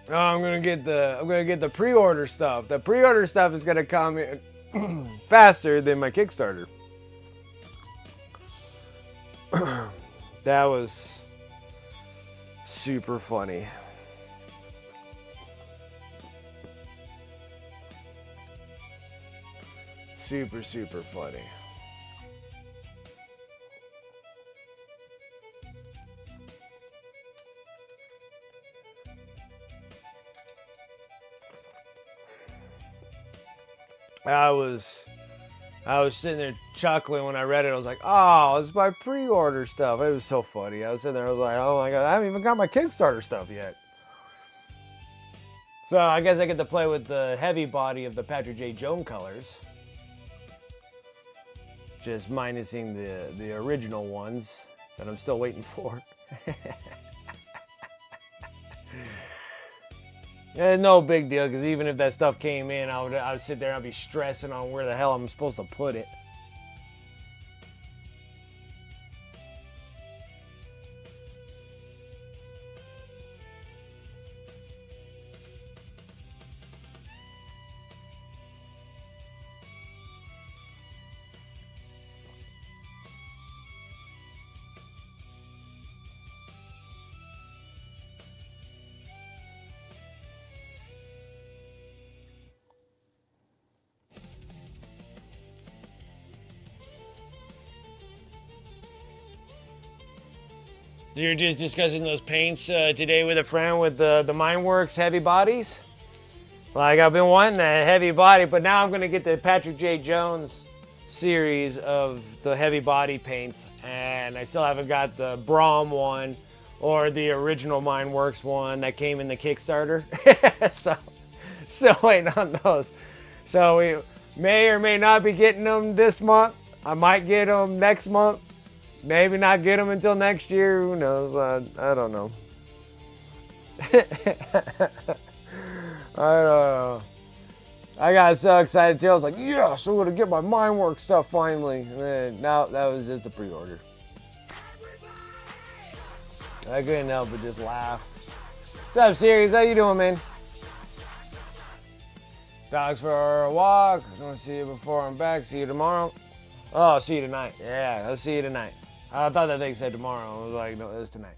Oh, I'm gonna get the pre-order stuff. The pre-order stuff is gonna come in faster than my Kickstarter. That was super funny. Super, super funny. I was sitting there chuckling when I read it. I was like, oh, it's my pre-order stuff. It was so funny. I was sitting there, I was like, oh my God, I haven't even got my Kickstarter stuff yet. So I guess I get to play with the heavy body of the Patrick J. Jones colors. Just minusing the original ones that I'm still waiting for. Yeah, no big deal, because even if that stuff came in, I would sit there and I'd be stressing on where the hell I'm supposed to put it. You're just discussing those paints today with a friend with the Mineworks heavy bodies? Like, I've been wanting a heavy body, but now I'm going to get the Patrick J. Jones series of the heavy body paints, and I still haven't got the Brom one or the original Mineworks one that came in the Kickstarter. So, still waiting on those. So we may or may not be getting them this month. I might get them next month. Maybe not get them until next year. Who knows? I don't know. I don't know. I got so excited too. I was like, yes, I'm going to get my Mineworks stuff finally. And now that was just a pre-order. I couldn't help but just laugh. What's up, Sirius? How you doing, man? Dogs for a walk. I want to see you before I'm back. See you tomorrow. Oh, see you tonight. Yeah, I'll see you tonight. I thought that thing said tomorrow. I was like, no, it's tonight.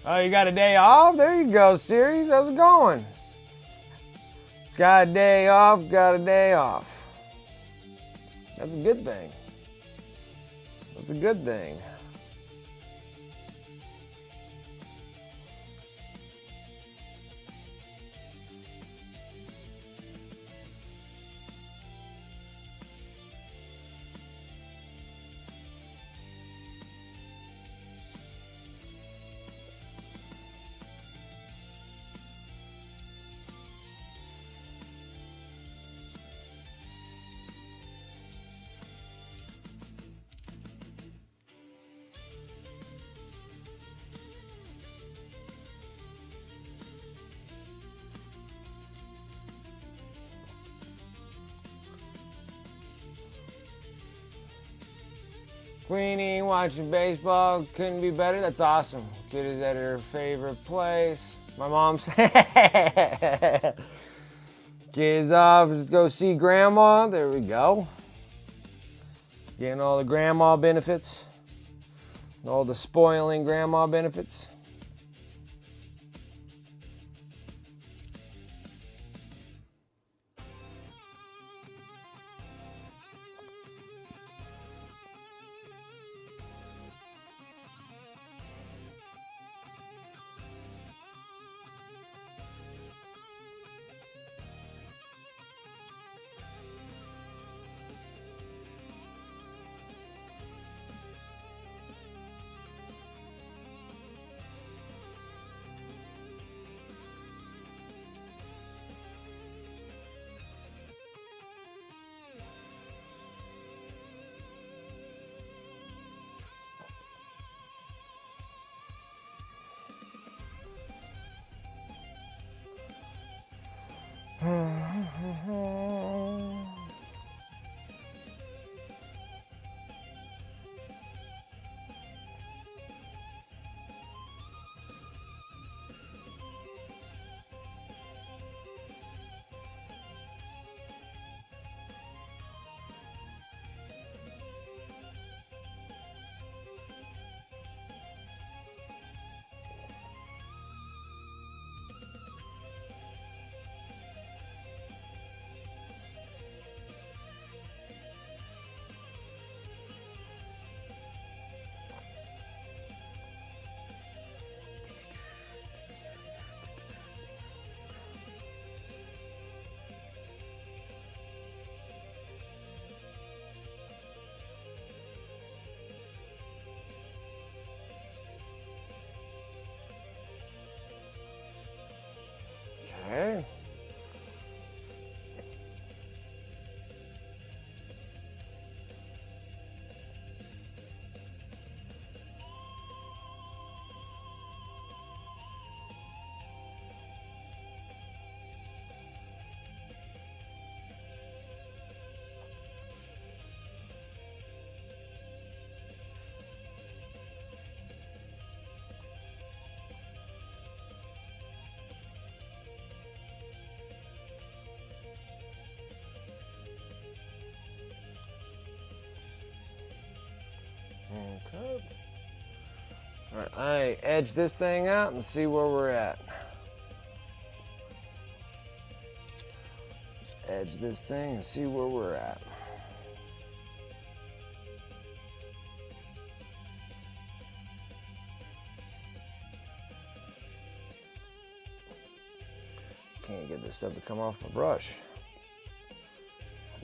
Oh, you got a day off? There you go, Sirius. How's it going? Got a day off, got a day off. That's a good thing. That's a good thing. Queenie watching baseball, couldn't be better. That's awesome. Kid is at her favorite place. My mom's kids off, let's go see grandma. There we go. Getting all the grandma benefits. All the spoiling grandma benefits. Okay. Okay. All right, I edge this thing out and see where we're at. Just edge this thing and see where we're at. Can't get this stuff to come off my brush.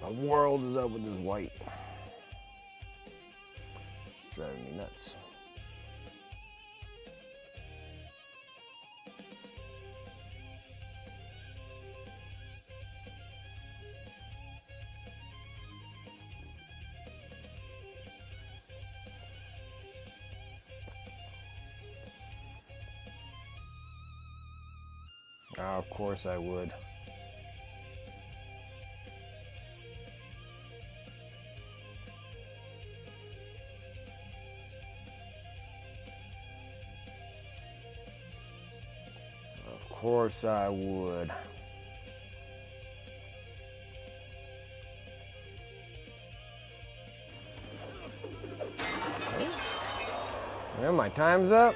My world is up with this white. It's driving me nuts. Oh, of course I would. Of course I would. Yeah, my time's up.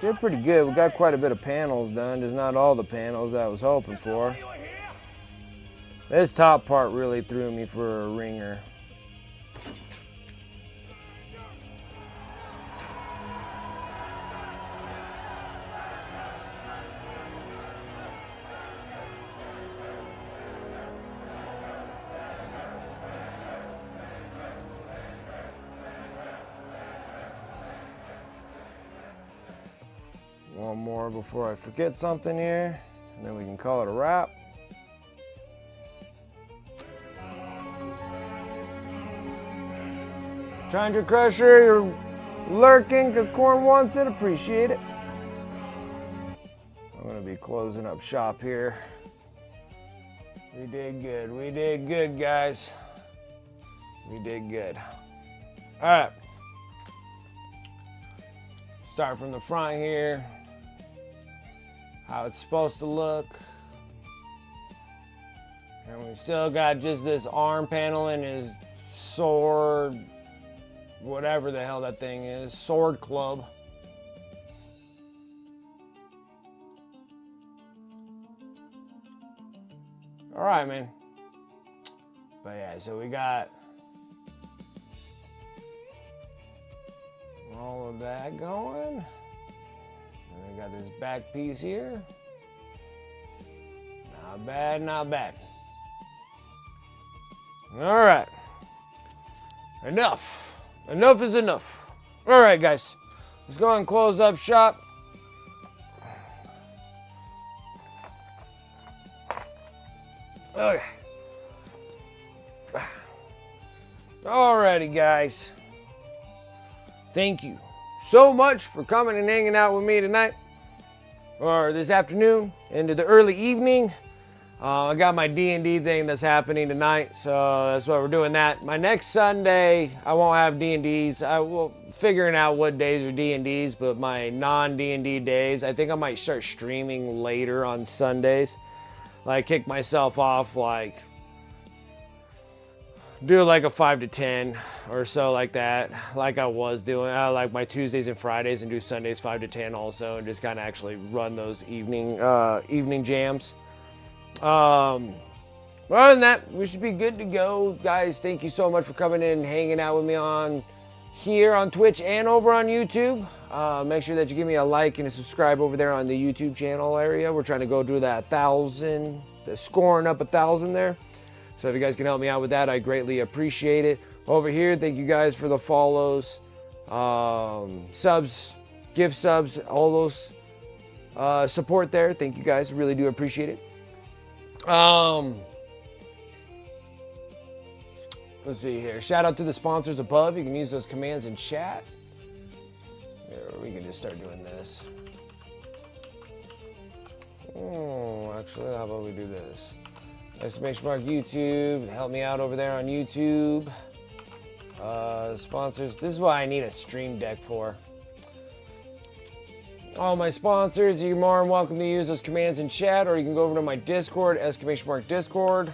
Did pretty good. We got quite a bit of panels done. Just not all the panels that I was hoping for. This top part really threw me for a ringer. One more before I forget something here, and then we can call it a wrap. Challenger Crusher, you're lurking because Corn wants it. Appreciate it. I'm going to be closing up shop here. We did good. We did good, guys. We did good. All right. Start from the front here. How it's supposed to look. And we still got just this arm panel and his sword, whatever the hell that thing is, sword club. All right, man. But yeah, so we got all of that going. And we got this back piece here. Not bad, not bad. All right. Enough. Enough is enough. All right, guys. Let's go and close up shop. Okay. Alrighty, guys. Thank you so much for coming and hanging out with me tonight, or this afternoon into the early evening. I got my D&D thing that's happening tonight, so that's why we're doing that. My next Sunday, I won't have D&Ds. I will figuring out what days are D&Ds, but my non-D&D days, I think I might start streaming later on Sundays. Like kick myself off, like do like a 5 to 10 or so like that, like I was doing. I like my Tuesdays and Fridays, and do Sundays 5 to 10 also, and just kind of actually run those evening jams. Other than that, we should be good to go, guys. Thank you so much for coming in and hanging out with me on here on Twitch and over on YouTube. Make sure that you give me a like and a subscribe over there on the YouTube channel area. We're trying to go to that 1,000, scoring up 1,000 there. So if you guys can help me out with that, I greatly appreciate it. Over here, thank you guys for the follows, subs, gift subs, all those support there. Thank you guys, really do appreciate it. Let's see here. Shout out to the sponsors above. You can use those commands in chat. There, we can just start doing this. Actually, how about we do this? Exclamation mark YouTube. Help me out over there on YouTube. Sponsors. This is what I need a stream deck for. All my sponsors, you're more than welcome to use those commands in chat, or you can go over to my Discord, exclamation mark Discord.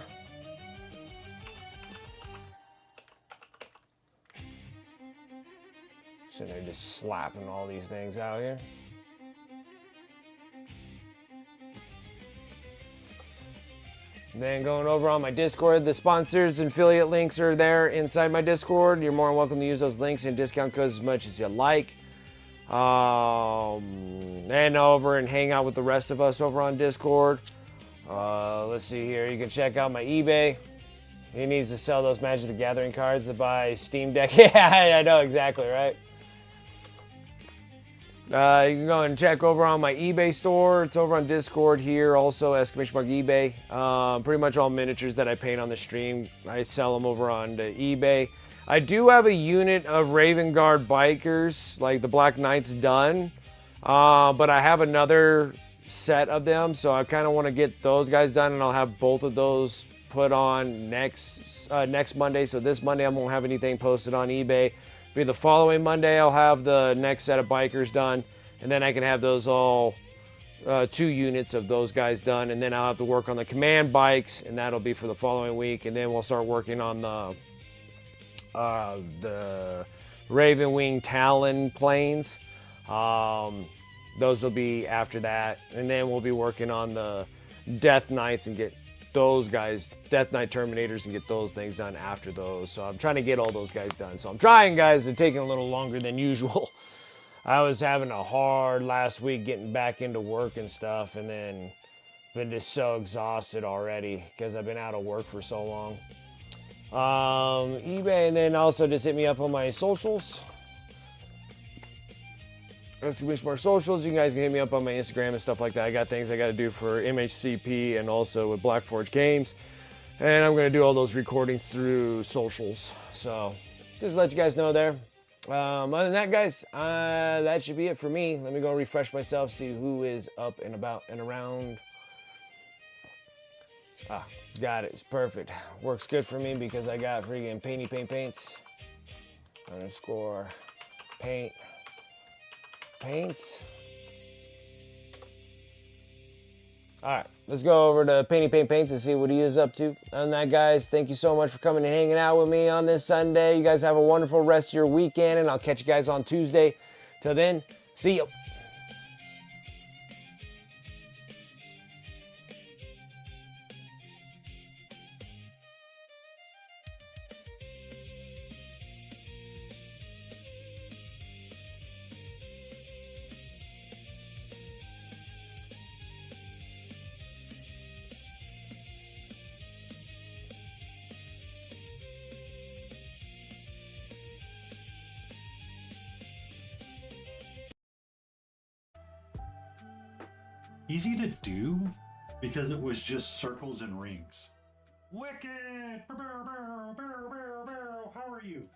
Sitting there just slapping all these things out here. Then going over on my Discord, the sponsors and affiliate links are there inside my Discord. You're more than welcome to use those links and discount codes as much as you like. And over and hang out with the rest of us over on Discord. Let's see here. You can check out my eBay. He needs to sell those Magic the Gathering cards to buy Steam Deck. Yeah, I know exactly, right? You can go and check over on my eBay store. It's over on Discord here, also exclamation mark eBay. Pretty much all miniatures that I paint on the stream, I sell them over on the eBay. I do have a unit of Raven Guard bikers, like the Black Knights, done, but I have another set of them, so I kind of want to get those guys done, and I'll have both of those put on next Monday. So this Monday I won't have anything posted on eBay. Be the following Monday I'll have the next set of bikers done, and then I can have those all 2 units of those guys done, and then I'll have to work on the command bikes, and that'll be for the following week, and then we'll start working on the Raven Wing Talon planes. Those will be after that, and then we'll be working on the Death Knights and get those guys, Death Knight Terminators, and get those things done after those. So I'm trying to get all those guys done. So I'm trying, guys. They're taking a little longer than usual. I was having a hard last week getting back into work and stuff, and then been just so exhausted already because I've been out of work for so long. eBay, and then also just hit me up on my socials. Exclamation mark socials. You guys can hit me up on my Instagram and stuff like that. I got things I got to do for MHCP and also with Black Forge Games, and I'm going to do all those recordings through socials. So just let you guys know there. Other than that, guys, that should be it for me. Let me go refresh myself, see who is up and about and around. Got it. It's perfect. Works good for me because I got freaking paints. Underscore paints. All right, let's go over to Paints and see what he is up to. Other than that, guys, thank you so much for coming and hanging out with me on this Sunday. You guys have a wonderful rest of your weekend, and I'll catch you guys on Tuesday. Till then, see you. Easy to do because it was just circles and rings. Wicked! How are you?